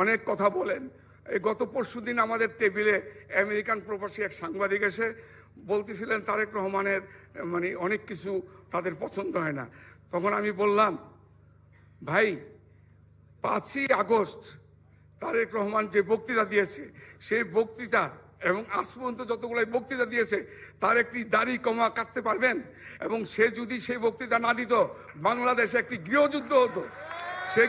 Speaker 3: অনেক কথা বলেন। এই গত পরশুদিন আমাদের টেবিলে আমেরিকান প্রবাসী এক সাংবাদিক এসে বলতেছিলেন তারেক রহমানের মানে অনেক কিছু তাদের পছন্দ হয় না। তখন আমি বললাম, ভাই 5ই আগস্ট তারেক রহমান যে বক্তৃতা দিয়েছে, সেই বক্তৃতা এবং আজ পর্যন্ত যতগুলো বক্তৃতা দিয়েছে তার একটি দাড়ি কমা কাটতে পারবেন? এবং সে যদি সেই বক্তৃতা না দিত, বাংলাদেশে একটি গৃহযুদ্ধ হতো। সেই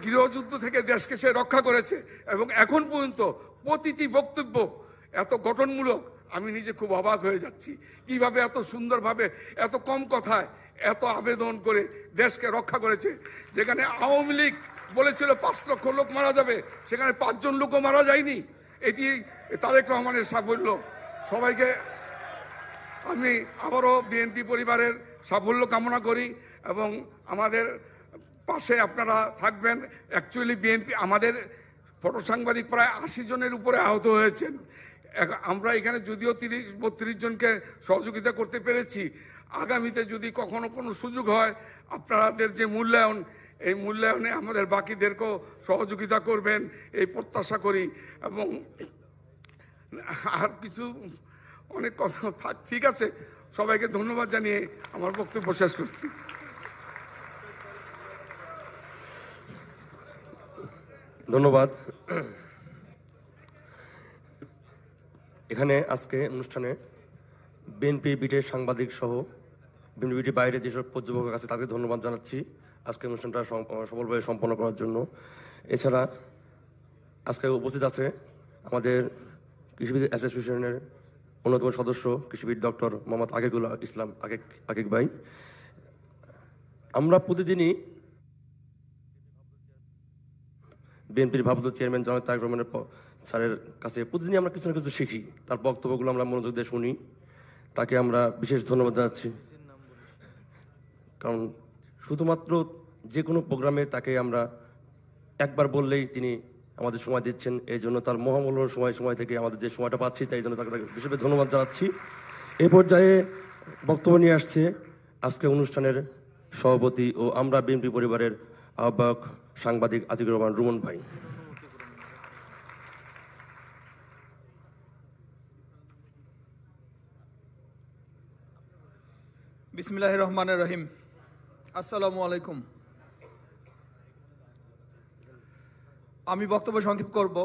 Speaker 3: গৃহযুদ্ধ থেকে দেশকে সে রক্ষা করেছে এবং এখন পর্যন্ত প্রতিটি বক্তব্য এত গঠনমূলক, আমি নিজে খুব অবাক হয়ে যাচ্ছি কিভাবে এত সুন্দরভাবে, এত কম কথায়, এত আবেদন করে দেশকে রক্ষা করেছে। যেখানে আওয়ামী লীগ বলেছিল 5 লক্ষ লোক মারা যাবে, সেখানে 5 জন লোকও মারা যায়নি। এটি তারেক রহমানের সাফল্য। সবাইকে আমি আবারও বিএনপি পরিবারের সাফল্য কামনা করি এবং আমাদের পাশে আপনারা থাকবেন। অ্যাকচুয়ালি বিএনপি আমাদের ফটো সাংবাদিক প্রায় 80 জনের উপরে আহত হয়েছেন। আমরা এখানে যদিও 30-32 জনকে সহযোগিতা করতে পেরেছি, আগামীতে যদি কখনো কোনো সুযোগ হয়, আপনাদের যে মূল্যায়ন, এই মূল্যায়নে আমাদের বাকিদেরকেও সহযোগিতা করবেন এই প্রত্যাশা করি। এবং আর কিছু অনেক কথা থাক, ঠিক আছে। সবাইকে ধন্যবাদ জানিয়ে আমার বক্তব্য শেষ করছি।
Speaker 4: ধন্যবাদ। এখানে আজকে অনুষ্ঠানে বিএনপি বিটের সাংবাদিক সহ বিএনপি বিটির বাইরে যেসব পর্যবেক্ষক আছে তাদের ধন্যবাদ জানাচ্ছি আজকে অনুষ্ঠানটা সফলভাবে সম্পন্ন করার জন্য। এছাড়া আজকে উপস্থিত আছে আমাদের কৃষিবিদ অ্যাসোসিয়েশনের অন্যতম সদস্য কৃষিবিদ ডক্টর মোহাম্মদ আকিকুল ইসলাম আকিক ভাই। আমরা প্রতিদিনই বিএনপির ভারপ্রাপ্ত চেয়ারম্যান জনাব তারেক রহমানের স্যারের কাছে প্রতিদিনই আমরা কিছু না কিছু শিখি, তার বক্তব্যগুলো আমরা মনোযোগ দিয়ে শুনি। তাকে আমরা বিশেষ ধন্যবাদ জানাচ্ছি, কারণ শুধুমাত্র যে কোনো প্রোগ্রামে তাকে আমরা একবার বললেই তিনি আমাদের সময় দিচ্ছেন। এই জন্য তার মহামূল্যবান সময় থেকে আমাদের যে সময়টা পাচ্ছি, তাই জন্য তাকে বিশেষ ধন্যবাদ জানাচ্ছি। এই পর্যায়ে বক্তব্য নিয়ে আসছে আজকে অনুষ্ঠানের সভাপতি ও আমরা বিএনপি পরিবারের আহ্বায়ক সাংবাদিক আতিকুর রহমান রুমন ভাই।
Speaker 5: বিসমিল্লাহির রহমানির রহিম। আসসালামু আলাইকুম। আমি বক্তব্য সংক্ষেপ করব।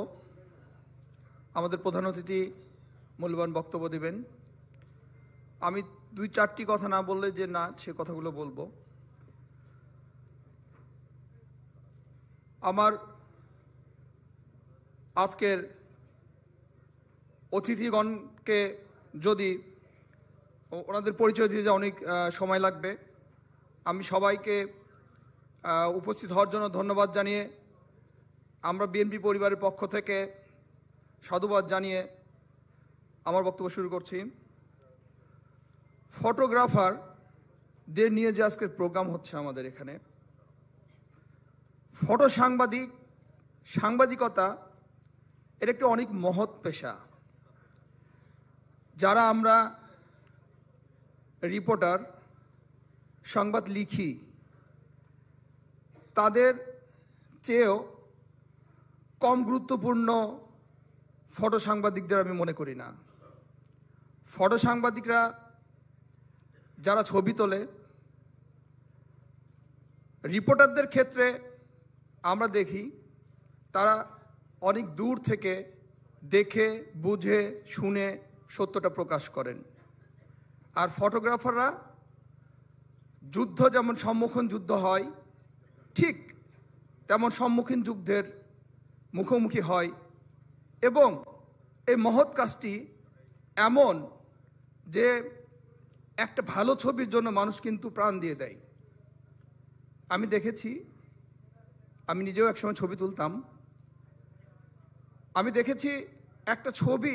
Speaker 5: আমাদের প্রধান অতিথি মূল্যবান বক্তব্য দিবেন। আমি 2-4টি কথা না বললে যে না, সে কথাগুলো বলবো। আমার আজকের অতিথিগণকে যদি ওনাদের পরিচয় দিয়ে যে অনেক সময় লাগবে, আমি সবাইকে উপস্থিত হওয়ার জন্য ধন্যবাদ জানিয়ে, আমরা বিএনপি পরিবারের পক্ষ থেকে সাধুবাদ জানিয়ে আমার বক্তব্য শুরু করছি। ফটোগ্রাফার দের নিয়ে যে আজকের প্রোগ্রাম হচ্ছে আমাদের এখানে, ফটো সাংবাদিকতা এটা একটি অনেক মহৎ পেশা। যারা আমরা রিপোর্টার, সংবাদ লিখি, তাদের চেয়েও কম গুরুত্বপূর্ণ ফটো সাংবাদিকদের আমি মনে করি না। ফটো সাংবাদিকরা যারা ছবি তোলে, রিপোর্টারদের ক্ষেত্রে আমরা দেখি তারা অনেক দূর থেকে দেখে বুঝে শুনে সত্যটা প্রকাশ করেন। আর ফটোগ্রাফাররা যুদ্ধ যেমন সম্মুখীন যুদ্ধ হয়, ঠিক তেমন সম্মুখীন যুদ্ধের মুখোমুখি হয়। এবং এই মহৎ কাজটি এমন যে একটা ভালো ছবির জন্য মানুষ কিন্তু প্রাণ দিয়ে দেয়। আমি দেখেছি, আমি নিজেও একসময় ছবি তুলতাম, আমি দেখেছি একটা ছবি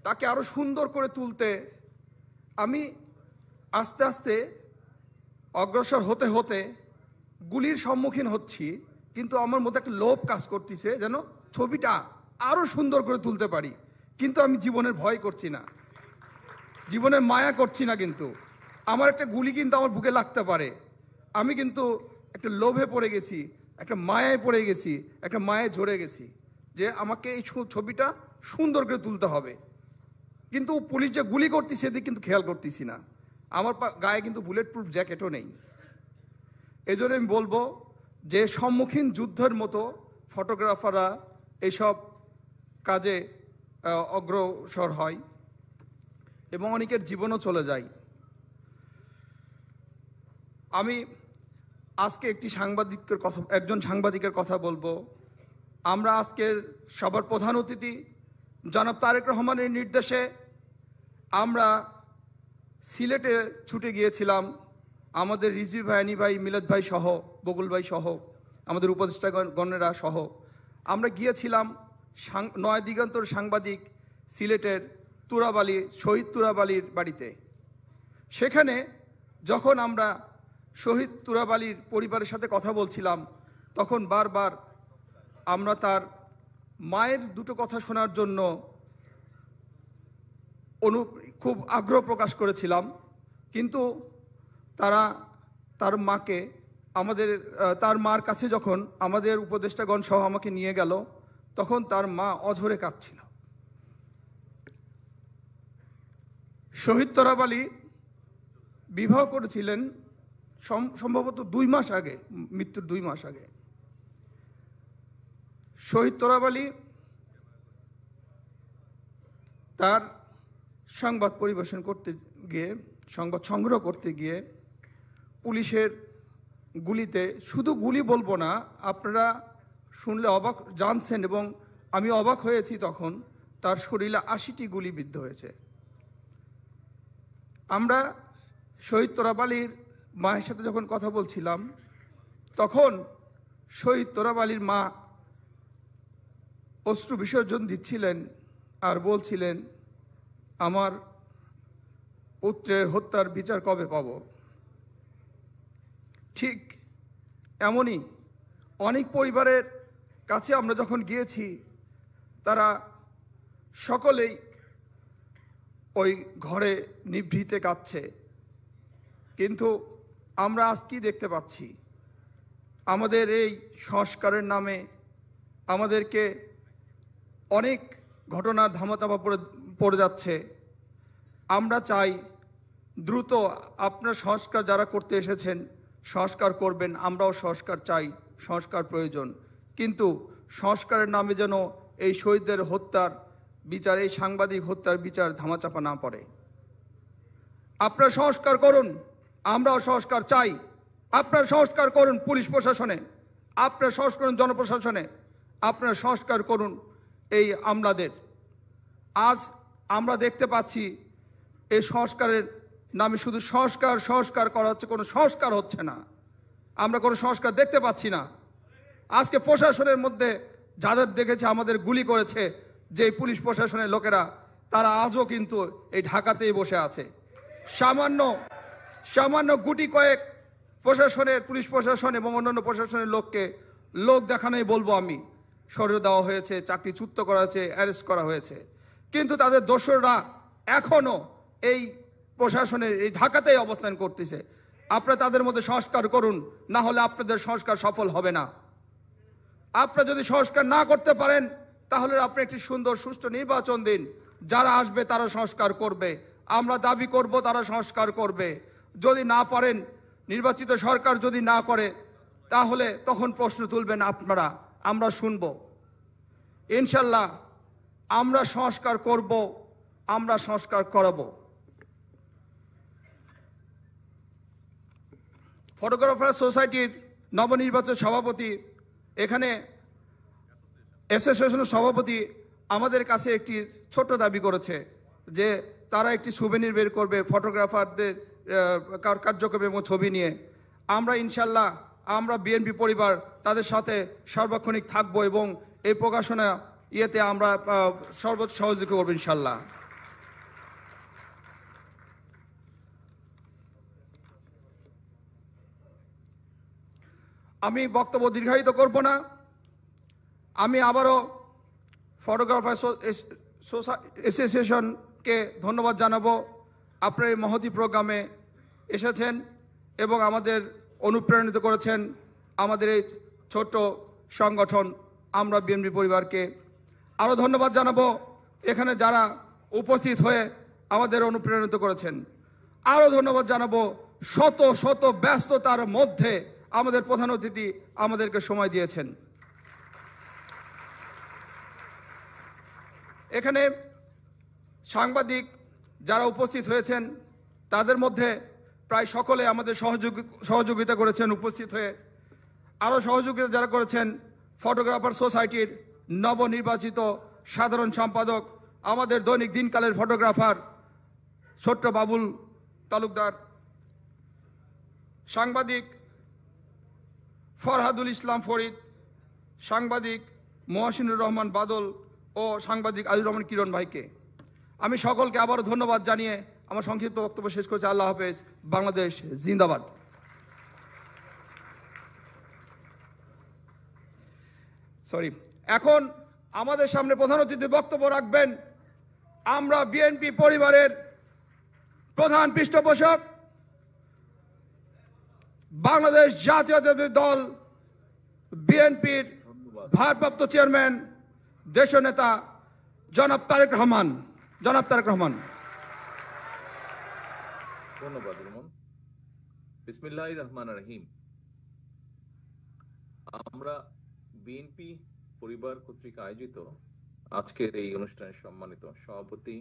Speaker 5: তাকে আরো সুন্দর করে তুলতে আমি আস্তে আস্তে অগ্রসর হতে হতে গুলির সম্মুখীন হচ্ছি, কিন্তু আমার মধ্যে একটা লোভ কাজ করতেছে যেন ছবিটা আরো সুন্দর করে তুলতে পারি। কিন্তু আমি জীবনের ভয় করছি না, জীবনের মায়া করছি না, কিন্তু আমার একটা গুলি কিন্তু আমার বুকে লাগতে পারে। আমি কিন্তু একটা লোভে পড়ে গেছি, একটা মায়ায় পড়ে গেছি, একটা মায়ায় ঝরে গেছি যে আমাকে এই ছবিটা সুন্দর করে তুলতে হবে। কিন্তু পুলিশ যে গুলি করতেছে সেদিকে কিন্তু খেয়াল করতেছি না। আমার গায়ে কিন্তু বুলেট প্রুফ জ্যাকেটও নেই। এই জন্য আমি বলবো যে সম্মুখীন যুদ্ধের মতো ফটোগ্রাফাররা এইসব কাজে অগ্রসর হয় এবং অনেকের জীবনও চলে যায়। আমি আজকে একজন সাংবাদিকের কথা বলবো। আমরা আজকের সবার প্রধান অতিথি জনাব তারেক রহমানের নির্দেশে আমরা সিলেটে ছুটে গিয়েছিলাম। আমাদের রিজভী ভাই, আনি ভাই, মিলাদ ভাই সহ, বকুল ভাই সহ, আমাদের উপদেষ্টাগণেরা সহ আমরা গিয়েছিলাম নয় দিগন্তর সাংবাদিক সিলেটের তুরাবালি, শহীদ তুরাবালির বাড়িতে। সেখানে যখন আমরা শহীদ তুরাবালির পরিবারের সাথে কথা বলছিলাম, তখন বারবার আমরা তার মায়ের দুটো কথা শোনার জন্য খুব আগ্রহ প্রকাশ করেছিলাম। কিন্তু তার মাকে তার মার কাছে যখন আমাদের উপদেষ্টাগণ সহ আমাকে নিয়ে গেল, তখন তার মা অঝরে কাঁদছিল। শহীদ তোরাবালি বিবাহ করেছিলেন সম্ভবত 2 মাস আগে, মৃত্যুর 2 মাস আগে। শহীদ তোরাবালি তার সংবাদ পরিবেশন করতে গিয়ে, সংবাদ সংগ্রহ করতে গিয়ে পুলিশের গুলিতে, শুধু গুলি বলবো না, আপনারা শুনলে অবাক জানছেন এবং আমি অবাক হয়েছি, তখন তার শরীরে 80টি গুলি বিদ্ধ হয়েছে। আমরা শহীদ তোরাবালির মায়ের সাথে যখন কথা বলছিলাম, তখন শহীদ তোরাবালির মা অশ্রু বিসর্জন দিচ্ছিলেন আর বলছিলেন, আমার পুত্রের হত্যার বিচার কবে পাব। ঠিক এমনই অনেক পরিবারের কাছে আমরা যখন গিয়েছি, তারা সকলেই ওই ঘরে নিভৃতে কাঁদছে। কিন্তু আমরা আজ কি দেখতে পাচ্ছি? আমাদের এই সংস্কারের নামে আমাদেরকে অনেক ঘটনার ধামাচাপা পড়ে যাচ্ছে। আমরা চাই দ্রুত আপনার সংস্কার যারা করতে এসেছেন সংস্কার করবেন, আমরাও সংস্কার চাই, সংস্কার প্রয়োজন। কিন্তু সংস্কারের নামে যেন এই শহীদদের হত্যার বিচার, এই সাংবাদিক হত্যার বিচার ধামাচাপা না পড়ে। আপনারা সংস্কার করুন, আমরাও সংস্কার চাই। আপনারা সংস্কার করুন পুলিশ প্রশাসনে, আপনারা সংস্কার করুন জনপ্রশাসনে, আপনারা সংস্কার করুন এই আমলাদের। আজ আমরা দেখতে পাচ্ছি এই সংস্কারের নামে শুধু সংস্কার করা হচ্ছে, কোনো সংস্কার হচ্ছে না। আমরা কোনো সংস্কার দেখতে পাচ্ছি না। আজকে প্রশাসনের মধ্যে যাদের দেখেছে আমাদের গুলি করেছে, যে পুলিশ প্রশাসনের লোকেরা, তারা আজও কিন্তু এই ঢাকাতেই বসে আছে। সামান্য গুটি কয়েক প্রশাসনের, পুলিশ প্রশাসন এবং অন্যান্য প্রশাসনের লোককে লোক দেখানোই বলবো আমি, সরিয়ে দেওয়া হয়েছে, চাকরিচ্যুত করা হয়েছে, অ্যারেস্ট করা হয়েছে। কিন্তু তাদের দোসররা এখনো এই প্রশাসনের এই ঢাকাতেই অবস্থান করতেছে। আপনারা তাদের মধ্যে সংস্কার করুন, না হলে আপনাদের সংস্কার সফল হবে না। আপনারা যদি সংস্কার না করতে পারেন তাহলে আপনি একটি সুন্দর সুষ্ঠু নির্বাচন দিন, যারা আসবে তারা সংস্কার করবে, আমরা দাবি করব তারা সংস্কার করবে। যদি না পারেন, নির্বাচিত সরকার যদি না করে, তাহলে তখন প্রশ্ন তুলবেন আপনারা, আমরা শুনব। ইনশাল্লাহ আমরা সংস্কার করব, আমরা সংস্কার করাবো। ফটোগ্রাফার সোসাইটির নবনির্বাচিত সভাপতি, এখানে অ্যাসোসিয়েশনের সভাপতি আমাদের কাছে একটি ছোট্ট দাবি করেছে যে তারা একটি সুভেনির বের করবে ফটোগ্রাফারদের কার্যক্রম এবং ছবি নিয়ে। আমরা ইনশাল্লাহ, আমরা বিএনপি পরিবার তাদের সাথে সার্বক্ষণিক থাকবো এবং এই প্রকাশনা ইয়েতে আমরা সর্বোচ্চ সহযোগিতা করবো ইনশাল্লাহ। আমি বক্তব্য দীর্ঘায়িত করব না। আমি আবারও ফটোগ্রাফার অ্যাসোসিয়েশনকে ধন্যবাদ জানাবো। আপনারা এই মহতি প্রোগ্রামে এসেছেন এবং আমাদের অনুপ্রাণিত করেছেন। আমাদের এই ছোট্ট সংগঠন আমরা বিএনপি পরিবারকে আরও ধন্যবাদ জানাবো, এখানে যারা উপস্থিত হয়ে আমাদের অনুপ্রাণিত করেছেন। আরও ধন্যবাদ জানাবো শত শত ব্যস্ততার মধ্যে আমাদের প্রধান অতিথি আমাদেরকে সময় দিয়েছেন। এখানে সাংবাদিক যারা উপস্থিত হয়েছেন তাদের মধ্যে প্রায় সকলে আমাদের সহযোগিতা করেছেন উপস্থিত হয়ে। আরও সহযোগিতা যারা করেছেন, ফটোগ্রাফার সোসাইটির নবনির্বাচিত সাধারণ সম্পাদক, আমাদের দৈনিক দিনকালের ফটোগ্রাফার ছোট্ট বাবুল তালুকদার, সাংবাদিক ফরহাদুল ইসলাম ফরিদ, সাংবাদিক মহসিনুর রহমান বাদল ও সাংবাদিক আজুর রহমান কিরণ ভাইকে আমি সকলকে আবারও ধন্যবাদ জানিয়ে আমার সংক্ষিপ্ত বক্তব্য শেষ করছি। আল্লাহ হাফেজ। বাংলাদেশ জিন্দাবাদ। এখন আমাদের সামনে প্রধান অতিথি বক্তব্য রাখবেন আমরা বিএনপি পরিবারের প্রধান পৃষ্ঠপোষক, বাংলাদেশ জাতীয়তাবাদী দল বিএনপির ভারপ্রাপ্ত চেয়ারম্যান, দেশনেতা জনাব তারেক রহমান। জনাব তারেক রহমান।
Speaker 6: ধন্যবাদ রুমন। বিসমিল্লাহির রহমানির রহিম। আমরা বিএনপি পরিবার কর্তৃক আয়োজিত আজকের এই অনুষ্ঠানের সম্মানিত সভাপতি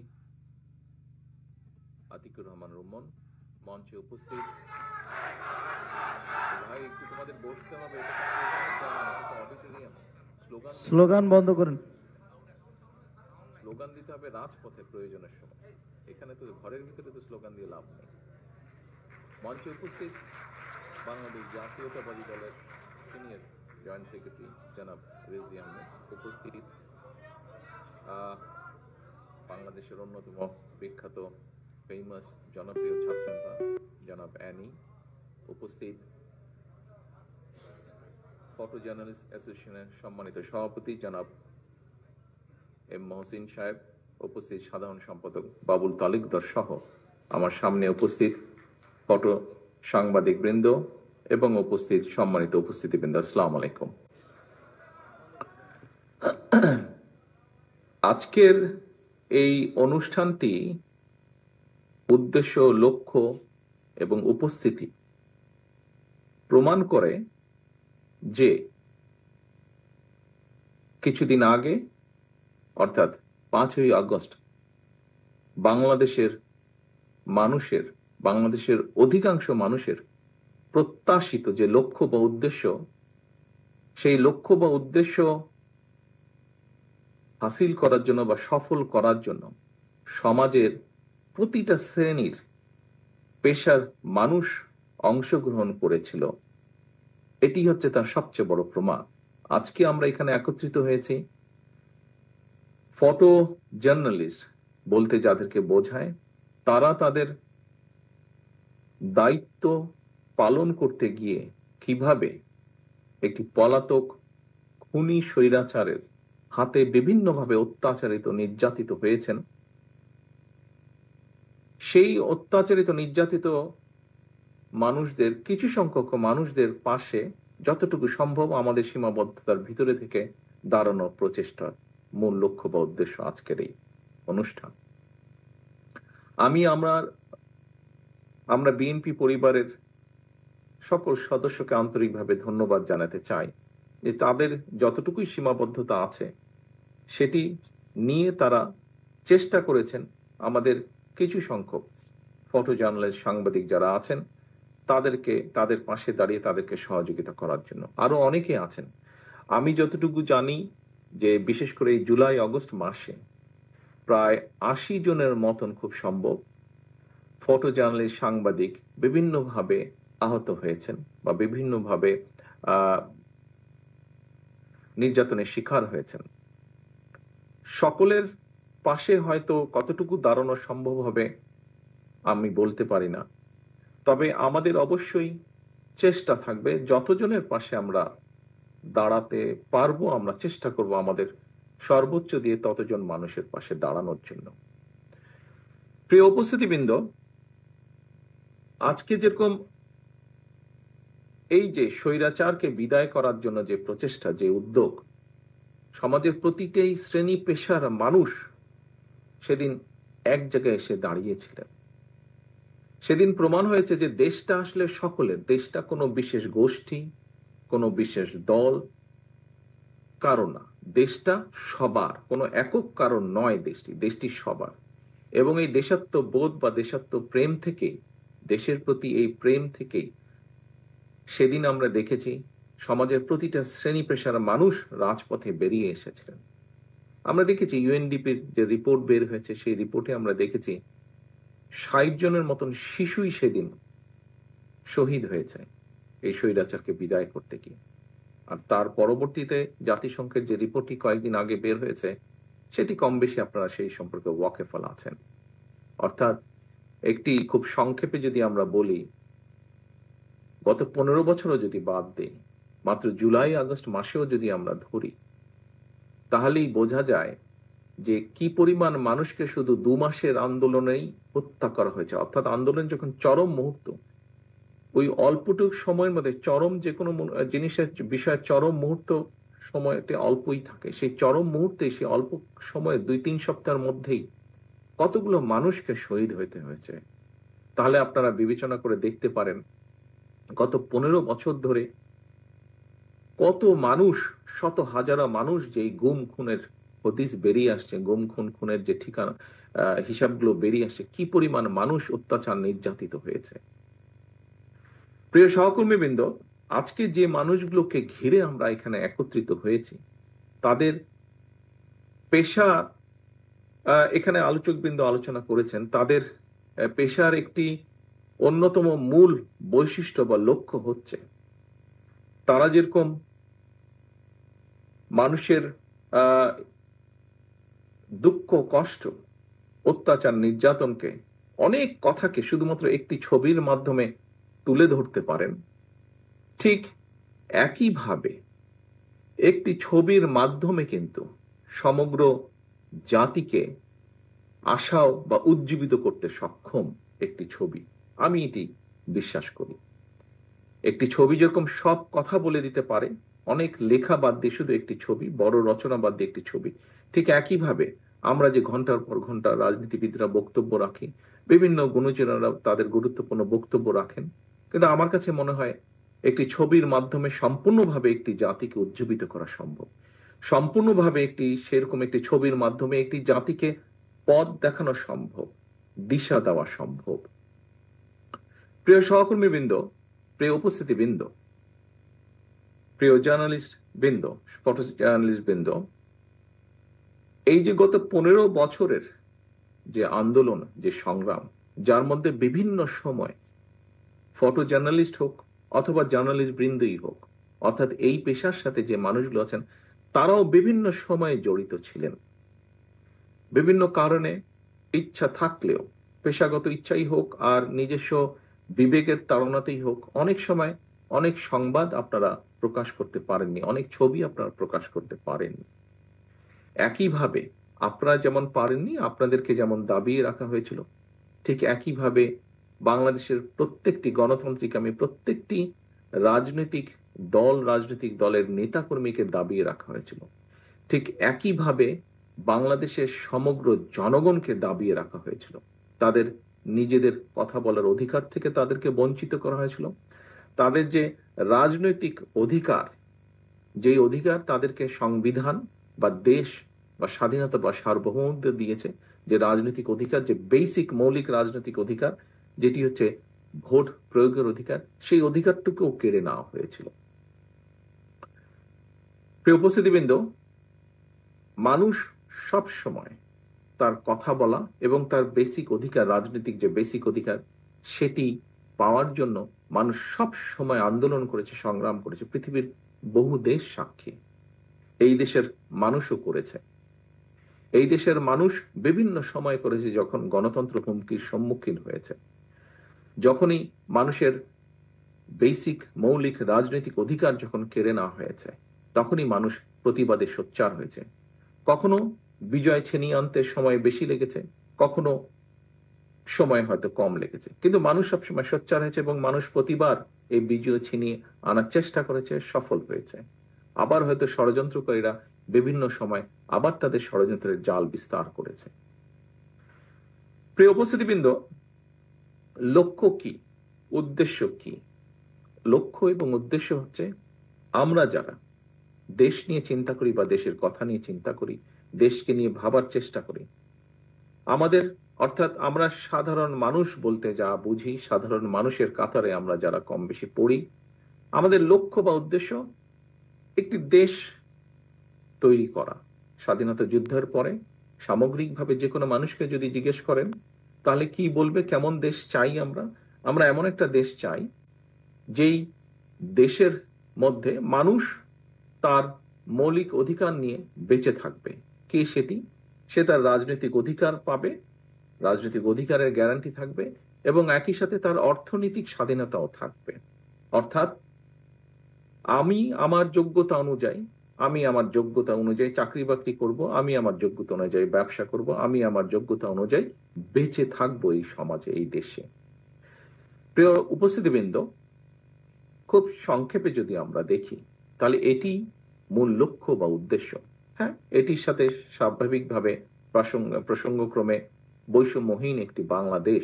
Speaker 6: আতিকুর রহমান রুমন, মঞ্চে উপস্থিত ভাই, একটু তোমাদের বসতে হবে,
Speaker 2: স্লোগান বন্ধ করেন।
Speaker 6: স্লোগান দিতে হবে রাজপথে প্রয়োজনের সময়, এখানে তো ঘরের ভিতরে তো স্লোগান দিয়ে লাভ নেই। মঞ্চে উপস্থিত বাংলাদেশ জাতীয়তাবাদী দলের সিনিয়র জয়েন্ট সেক্রেটারি জনাব রেজি আহমেদ, উপস্থিত বাংলাদেশের অন্যতম বিখ্যাত ফেমাস জনপ্রিয় ছাত্রনেতা জনাব অ্যানি, উপস্থিত ফটো জার্নালিস্ট অ্যাসোসিয়েশনের সম্মানিত সভাপতি জনাব এম মহসিন সাহেব, উপস্থিত সাধারণ সম্পাদক বাবুল তালুকদার সহ আমার সামনে উপস্থিত ফটো সাংবাদিক বৃন্দ এবং উপস্থিত সম্মানিত উপস্থিতিবৃন্দ, আসসালামু আলাইকুম। আজকের এই অনুষ্ঠানটি উদ্দেশ্য, লক্ষ্য এবং উপস্থিতি প্রমাণ করে যে কিছুদিন আগে অর্থাৎ 5ই আগস্ট বাংলাদেশের অধিকাংশ মানুষের প্রত্যাশিত যে লক্ষ্য বা উদ্দেশ্য, সেই লক্ষ্য বা উদ্দেশ্য হাসিল করার জন্য বা সফল করার জন্য সমাজের প্রতিটা শ্রেণীর পেশার মানুষ অংশগ্রহণ করেছিল। এটি হচ্ছে তার সবচেয়ে বড় প্রমাণ। আজকে আমরা এখানে একত্রিত হয়েছি ফটো জার্নালিস্ট বলতে যাদেরকে বোঝায়, তারা তাদের দায়িত্ব পালন করতে গিয়ে কিভাবে একটি পলাতক খুনি স্বৈরাচারের হাতে বিভিন্নভাবে অত্যাচারিত নির্যাতিত হয়েছেন, সেই অত্যাচারিত নির্যাতিত মানুষদের, কিছু সংখ্যক মানুষদের পাশে যতটুকু সম্ভব আমাদের সীমাবদ্ধতার ভিতরে থেকে দাঁড়ানোর প্রচেষ্টার মূল লক্ষ্য বা উদ্দেশ্য আজকের এই অনুষ্ঠান। আমরা বিএনপি পরিবারের সকল সদস্যকে আন্তরিকভাবে ধন্যবাদ জানাতে চাই যে তাদের যতটুকুই সীমাবদ্ধতা আছে সেটি নিয়ে তারা চেষ্টা করেছেন আমাদের কিছু সংখ্যক ফটো জার্নালিস্ট, সাংবাদিক যারা আছেন তাদের পাশে দাঁড়িয়ে তাদেরকে সহযোগিতা করার জন্য। আরো অনেকে আছেন। আমি যতটুকু জানি যে বিশেষ করে এই জুলাই আগস্ট মাসে প্রায় 80 জনের মতন খুব সম্ভব ফটো জার্নালিস্ট, সাংবাদিক বিভিন্নভাবে আহত হয়েছেন বা বিভিন্নভাবে নির্যাতনের শিকার হয়েছেন। সকলের পাশে হয়তো কতটুকু দাঁড়ানো সম্ভব হবে আমি বলতে পারি না, তবে আমাদের অবশ্যই চেষ্টা থাকবে যতজনের পাশে আমরা দাঁড়াতে পারবো আমরা চেষ্টা করব আমাদের সর্বোচ্চ দিয়ে ততজন মানুষের পাশে দাঁড়ানোর জন্য। প্রিয় উপস্থিতিবৃন্দ, আজকে যেরকম এই যে স্বৈরাচারকে বিদায় করার জন্য যে প্রচেষ্টা, যে উদ্যোগ, সমাজের প্রতিটি শ্রেণী পেশার মানুষ সেদিন এক জায়গায় এসে দাঁড়িয়েছিলেন। সেদিন প্রমাণ হয়েছে যে দেশটা আসলে সকলের, দেশটা কোনো বিশেষ গোষ্ঠী, কোনো বিশেষ দল কারো না, দেশটা সবার, কোনো একক কারণ নয়। দেশটি সবার। এবং এই দেশাত্মবোধ বা দেশাত্ম প্রেম থেকে, দেশের প্রতি এই প্রেম থেকেই সেদিন আমরা দেখেছি সমাজের প্রতিটা শ্রেণী পেশার মানুষ রাজপথে বেরিয়ে এসেছিলেন। আমরা দেখেছি ইউএনডিপির যে রিপোর্ট বের হয়েছে সেই রিপোর্টে আমরা দেখেছি 60 জনের মতন শিশুই সেদিন শহীদ হয়েছে এই স্বৈরাচারকে বিদায় করতে গিয়ে। আর তার পরবর্তীতে জাতিসংঘের যে রিপোর্টটি কয়েকদিন আগে বের হয়েছে সেটি কম বেশি আপনারা সেই সম্পর্কে ওয়াকিফল আছেন। অর্থাৎ একটি খুব সংক্ষেপে যদি আমরা বলি, গত 15 বছরও যদি বাদ দেই, মাত্র জুলাই আগস্ট মাসেও যদি আমরা ধরি, তাহলেই বোঝা যায় যে কি পরিমাণ মানুষকে শুধু 2 মাসের আন্দোলনেই হত্যা করা হয়েছে। অর্থাৎ আন্দোলন যখন চরম মুহূর্ত, ওই অল্পটুক সময়ের মধ্যে চরম যে কোনো জিনিসের বিষয়ে চরম মুহূর্ত সময়টি অল্পই থাকে, সেই চরম মুহূর্তে সেই অল্প সময়ে 2-3 সপ্তাহের মধ্যেই কতগুলো মানুষকে শহীদ হইতে হয়েছে। তাহলে আপনারা বিবেচনা করে দেখতে পারেন গত 15 বছর ধরে কত মানুষ, শত হাজার মানুষ যেই গুম খুনের হদিস বেরিয়ে আসছে, গুম খুনের যে ঠিকানা হিসাবগুলো বেরিয়ে আসছে, কি পরিমাণ মানুষ অত্যাচার নির্যাতিত হয়েছে। প্রিয় সহকর্মীবৃন্দ, আজকে যে মানুষগুলোকে ঘিরে আমরা এখানে একত্রিত হয়েছি তাদের পেশা, এখানে আলোচকবৃন্দ আলোচনা করেছেন, তাদের পেশার একটি অন্যতম মূল বৈশিষ্ট্য বা লক্ষ্য হচ্ছে তারা যেরকম মানুষের দুঃখ, কষ্ট, অত্যাচার, নির্যাতনকে, অনেক কথাকে শুধুমাত্র একটি ছবির মাধ্যমে তুলে ধরতে পারেন, ঠিক একইভাবে একটি ছবির মাধ্যমে কিন্তু সমগ্র জাতিকে আশাও বা উজ্জীবিত করতে সক্ষম একটি ছবি। আমি এটি বিশ্বাস করি। একটি ছবি যেরকম সব কথা বলে দিতে পারে, অনেক লেখা বাদ দিয়ে শুধু একটি ছবি, বড় রচনা বাদ দিয়ে একটি ছবি, ঠিক একইভাবে আমরা যে ঘন্টার পর ঘন্টা রাজনীতিবিদরা বক্তব্য রাখি, বিভিন্ন গুণীজনেরা তাদের গুরুত্বপূর্ণ বক্তব্য রাখেন, কিন্তু আমার কাছে মনে হয় একটি ছবির মাধ্যমে সম্পূর্ণভাবে একটি জাতিকে উজ্জীবিত করা সম্ভব। সম্পূর্ণভাবে সেরকম একটি ছবির মাধ্যমে একটি জাতিকে পথ দেখানো সম্ভব, দিশা দেওয়া সম্ভব। প্রিয় সহকর্মীবৃন্দ, প্রিয় উপস্থিতিবৃন্দ, প্রিয় জার্নালিস্ট বৃন্দ, ফটো জার্নালিস্ট বৃন্দ, এই যে গত 15 বছরের যে আন্দোলন, যে সংগ্রাম, যার মধ্যে বিভিন্ন সময় ফটো জার্নালিস্ট হোক অথবা জার্নালিস্ট বৃন্দই হোক, অর্থাৎ এই পেশার সাথে যে মানুষগুলো আছেন তারাও বিভিন্ন সময়ে জড়িত ছিলেন। বিভিন্ন কারণে, ইচ্ছা থাকলেও, পেশাগত ইচ্ছাই হোক আর নিজস্ব বিবেকের তাড়নাতেই হোক, অনেক সময় অনেক সংবাদ আপনারা প্রকাশ করতে পারেননি, অনেক ছবি আপনারা প্রকাশ করতে পারেননি। একইভাবে আপনারা যেমন পারেননি, আপনাদেরকে যেমন দাবিয়ে রাখা হয়েছিল, ঠিক একইভাবে বাংলাদেশের প্রত্যেকটি গণতান্ত্রিক প্রত্যেকটি রাজনৈতিক দলের নেতাকর্মীকে দাবিয়ে রাখা হয়েছিল। ঠিক একইভাবে বাংলাদেশের সমগ্র জনগণকে দাবিয়ে রাখা হয়েছিল। তাদের নিজেদের কথা বলার অধিকার থেকে তাদেরকে বঞ্চিত করা হয়েছিল। তাদের যে রাজনৈতিক অধিকার, যেই অধিকার তাদেরকে সংবিধান বা দেশ বা স্বাধীনতা বা সার্বভৌমত্ব দিয়েছে, যে রাজনৈতিক অধিকার, যে বেসিক মৌলিক রাজনৈতিক অধিকার, যেটি হচ্ছে ভোট প্রয়োগের অধিকার, সেই অধিকারটুকুও কেড়ে নেওয়া হয়েছিল। প্রিয় উপস্থিতিবৃন্দ, মানুষ সব সময় তার কথা বলা এবং তার বেসিক অধিকার, রাজনৈতিক যে বেসিক অধিকার, সেটি পাওয়ার জন্য মানুষ সব সময় আন্দোলন করেছে, সংগ্রাম করেছে। পৃথিবীর বহু দেশ সাক্ষী, এই দেশের মানুষও করেছে। এই দেশের মানুষ বিভিন্ন সময় করেছে, যখন গণতন্ত্র হুমকির সম্মুখীন হয়েছে, যখনই মানুষের বেসিক মৌলিক রাজনৈতিক অধিকার যখন কেড়ে নেওয়া হয়েছে, তখনই মানুষ প্রতিবাদে সোচ্চার হয়েছে। কখনো বিজয় ছিনিয়ে আনতে সময় বেশি লেগেছে, কখনো সময় হয়তো কম লেগেছে, কিন্তু মানুষ সবসময় সোচ্চার হয়েছে এবং মানুষ প্রতিবার এই বিজয় ছিনিয়ে আনার চেষ্টা করেছে, সফল হয়েছে। আবার হয়তো ষড়যন্ত্রকারীরা বিভিন্ন সময় আবার তাদের ষড়যন্ত্রের জাল বিস্তার করেছে। প্রিয় উপস্থিতিবৃন্দ, লক্ষ্য কি, উদ্দেশ্য কি? লক্ষ্য এবং উদ্দেশ্য হচ্ছে, আমরা যারা দেশ নিয়ে চিন্তা করি বা দেশের কথা নিয়ে চিন্তা করি, দেশকে নিয়ে ভাবার চেষ্টা করি, আমাদের অর্থাৎ আমরা সাধারণ মানুষ বলতে যা বুঝি, সাধারণ মানুষের কাতারে আমরা যারা কম বেশি পড়ি, আমাদের লক্ষ্য বা উদ্দেশ্য একটি দেশ তৈরি করা। স্বাধীনতা যুদ্ধের পরে সামগ্রিকভাবে যে কোনো মানুষকে যদি জিজ্ঞেস করেন, তাহলে কি বলবে কেমন দেশ চাই আমরা? আমরা এমন একটা দেশ চাই যেই দেশের মধ্যে মানুষ তার মৌলিক অধিকার নিয়ে বেঁচে থাকবে। কে সেটি? সে তার রাজনৈতিক অধিকার পাবে, রাজনৈতিক অধিকারের গ্যারান্টি থাকবে, এবং একই সাথে তার অর্থনৈতিক স্বাধীনতাও থাকবে। অর্থাৎ আমি আমার যোগ্যতা অনুযায়ী চাকরি বাকরি করব, আমি আমার যোগ্যতা অনুযায়ী ব্যবসা করব, আমি আমার যোগ্যতা অনুযায়ী বেঁচে থাকবো এই সমাজে, এই দেশে। প্রিয় উপস্থিতিবৃন্দ, খুব সংক্ষেপে যদি আমরা দেখি, তাহলে এটি মূল লক্ষ্য বা উদ্দেশ্য। হ্যাঁ, এটির সাথে স্বাভাবিকভাবে প্রসঙ্গক্রমে বৈষম্যহীন একটি বাংলাদেশ।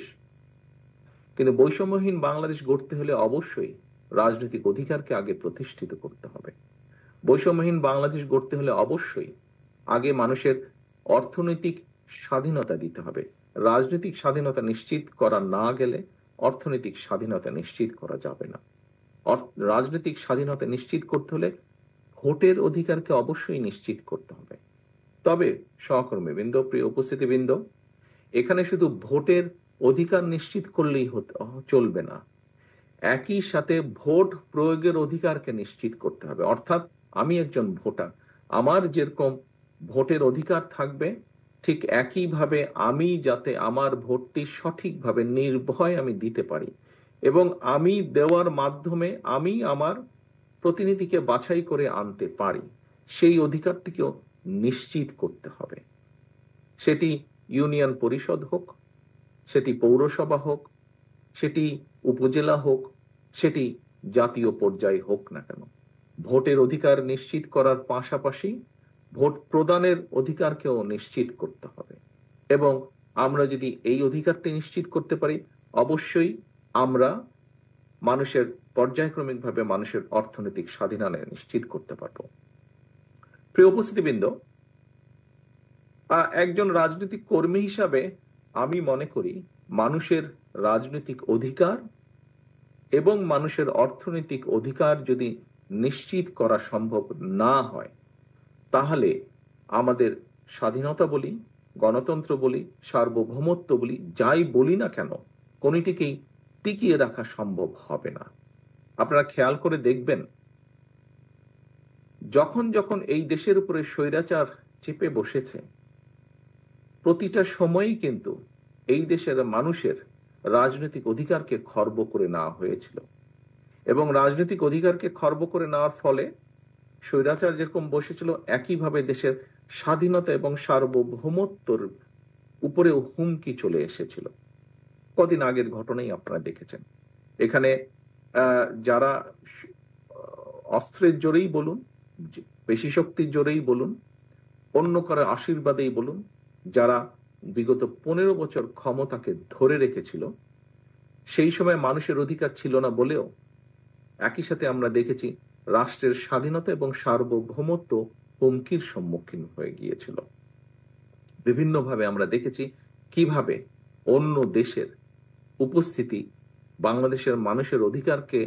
Speaker 6: কিন্তু বৈষম্যহীন বাংলাদেশ গড়তে হলে অবশ্যই রাজনৈতিক অধিকারকে আগে প্রতিষ্ঠিত করতে হবে। বৈষম্যহীন বাংলাদেশ গড়তে হলে অবশ্যই আগে মানুষের অর্থনৈতিক স্বাধীনতা দিতে হবে। রাজনৈতিক স্বাধীনতা নিশ্চিত করা না গেলে অর্থনৈতিক স্বাধীনতা নিশ্চিত করা যাবে না। রাজনৈতিক স্বাধীনতা নিশ্চিত করতে হলে ভোটের অধিকারকে অবশ্যই নিশ্চিত করতে হবে। তবে সহকর্মীবৃন্দ, প্রিয় উপস্থিতিবৃন্দ, এখানে শুধু ভোটের অধিকার নিশ্চিত করলেই চলবে না, একই সাথে ভোট প্রয়োগের অধিকারকে নিশ্চিত করতে হবে। অর্থাৎ আমি একজন ভোটার, আমার যেরকম ভোটের অধিকার থাকবে, ঠিক একইভাবে আমি যাতে আমার ভোটটি সঠিকভাবে নির্ভয় আমি দিতে পারি, এবং আমি দেওয়ার মাধ্যমে আমি আমার প্রতিনিধিকে বাছাই করে আনতে পারি, সেই অধিকারটিকেও নিশ্চিত করতে হবে। সেটি ইউনিয়ন পরিষদ হোক, সেটি পৌরসভা হোক, সেটি উপজেলা হোক, সেটি জাতীয় পর্যায়ে হোক না কেন, ভোটের অধিকার নিশ্চিত করার পাশাপাশি ভোট প্রদানের অধিকারকেও নিশ্চিত করতে হবে। এবং আমরা যদি এই অধিকারটি নিশ্চিত করতে পারি, অবশ্যই আমরা মানুষের পর্যায়ক্রমিকভাবে মানুষের অর্থনৈতিক স্বাধীনতা নিশ্চিত করতে পারব। প্রিয় উপস্থিতিবৃন্দ, একজন রাজনৈতিক কর্মী হিসাবে আমি মনে করি মানুষের রাজনৈতিক অধিকার এবং মানুষের অর্থনৈতিক অধিকার যদি নিশ্চিত করা সম্ভব না হয়, তাহলে আমাদের স্বাধীনতা বলি, গণতন্ত্র বলি, সার্বভৌমত্ব বলি, যাই বলি না কেন, কোনটিকেই টিকিয়ে রাখা সম্ভব হবে না। আপনারা খেয়াল করে দেখবেন, যখন যখন এই দেশের উপরে স্বৈরাচার চেপে বসেছে, প্রতিটা সময়ই কিন্তু এই দেশের মানুষের রাজনৈতিক অধিকারকে খর্ব করে নেওয়া হয়েছিল। এবং রাজনৈতিক অধিকারকে খর্ব করে নেওয়ার ফলে স্বৈরাচার যেরকম বসেছিল, একইভাবে দেশের স্বাধীনতা এবং সার্বভৌমত্বর উপরেও হুমকি চলে এসেছিল। কদিন আগের ঘটনাই আপনারা দেখেছেন। এখানে যারা অস্ত্রের জোরেই বলুন, পেশি শক্তির জোরেই বলুন, অন্য কারো আশীর্বাদেই বলুন, যারা বিগত 15 বছর ক্ষমতাকে ধরে রেখেছিল, সেই সময় মানুষের অধিকার ছিল না বলেও একই সাথে আমরা দেখেছি রাষ্ট্রের স্বাধীনতা এবং সার্বভৌমত্ব হুমকির সম্মুখীন হয়ে গিয়েছিল। বিভিন্নভাবে আমরা দেখেছি কিভাবে অন্য দেশের উপস্থিতি, বাংলাদেশের মানুষের অধিকারকে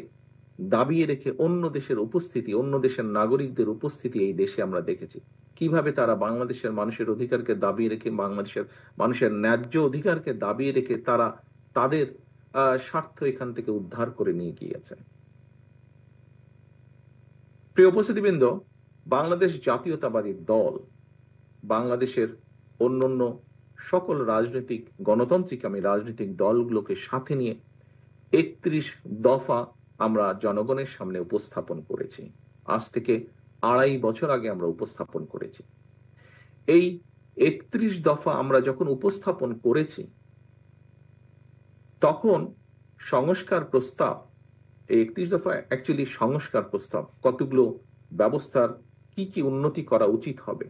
Speaker 6: দাবিয়ে রেখে অন্য দেশের উপস্থিতি, অন্য দেশের নাগরিকদের উপস্থিতি এই দেশে আমরা দেখেছি কিভাবে তারা বাংলাদেশের মানুষের অধিকারকে দাবিয়ে রেখে, বাংলাদেশের মানুষের ন্যায্য অধিকারকে দাবিয়ে রেখে তারা তাদের স্বার্থ এখান থেকে উদ্ধার করে নিয়ে গিয়েছেন। প্রিয় উপস্থিতিবৃন্দ, বাংলাদেশ জাতীয়তাবাদী দল বাংলাদেশের অন্যান্য সকল রাজনৈতিক গণতান্ত্রিক রাজনৈতিক দলগুলোকে সাথে নিয়ে 31 দফা আমরা জনগণের সামনে উপস্থাপন করেছি। আজ থেকে 2.5 বছর আগে আমরা উপস্থাপন করেছি। এই 31 দফা আমরা যখন উপস্থাপন করেছি, তখন সংস্কার প্রস্তাব, এই 31 দফা অ্যাকচুয়ালি সংস্কার প্রস্তাব, কতগুলো ব্যবস্থার কি কি উন্নতি করা উচিত হবে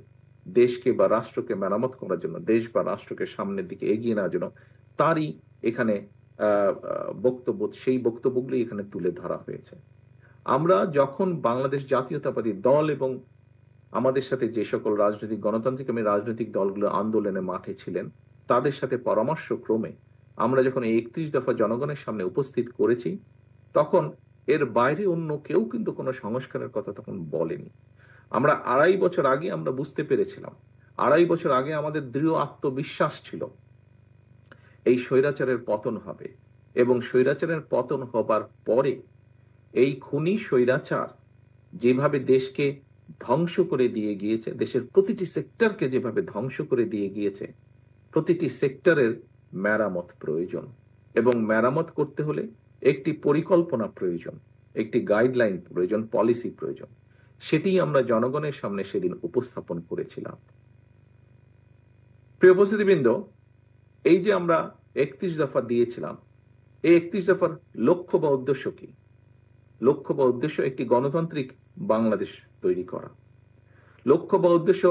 Speaker 6: দেশকে বা রাষ্ট্রকে মেরামত করার জন্য, দেশ বা রাষ্ট্রকে সামনের দিকে এগিয়ে নেওয়ার জন্য, তারই এখানে বক্তব্য, সেই বক্তব্যগুলি এখানে তুলে ধরা হয়েছে। আমরা যখন বাংলাদেশ জাতীয়তাবাদী দল এবং আমাদের সাথে যে সকল রাজনৈতিক গণতান্ত্রিক রাজনৈতিক দলগুলো আন্দোলনে মাঠে ছিলেন, তাদের সাথে পরামর্শ ক্রমে আমরা যখন এই 31 দফা জনগণের সামনে উপস্থিত করেছি, তখন এর বাইরে অন্য কেউ কিন্তু কোনো সংস্কারের কথা তখন বলেনি। আমরা 2.5 বছর আগে আমরা বুঝতে পেরেছিলাম, 2.5 বছর আগে আমাদের দৃঢ় আত্মবিশ্বাস ছিল এই স্বৈরাচারের পতন হবে, এবং স্বৈরাচারের পতন হবার পরে এই খুনি স্বৈরাচার যেভাবে দেশকে ধ্বংস করে দিয়ে গিয়েছে, দেশের প্রতিটি সেক্টরকে যেভাবে ধ্বংস করে দিয়ে গিয়েছে, প্রতিটি সেক্টরের মেরামত প্রয়োজন, এবং মেরামত করতে হলে একটি পরিকল্পনা প্রয়োজন, একটি গাইডলাইন প্রয়োজন, পলিসি প্রয়োজন। সেটি আমরা জনগণের সামনে সেদিন উপস্থাপন করেছিলাম। প্রিয় উপস্থিতিবৃন্দ, এই যে আমরা 31 দফা দিয়েছিলাম, এই 31 দফার লক্ষ্য বা উদ্দেশ্য কি? লক্ষ্য বা উদ্দেশ্য একটি গণতান্ত্রিক বাংলাদেশ তৈরি করা। লক্ষ্য বা উদ্দেশ্য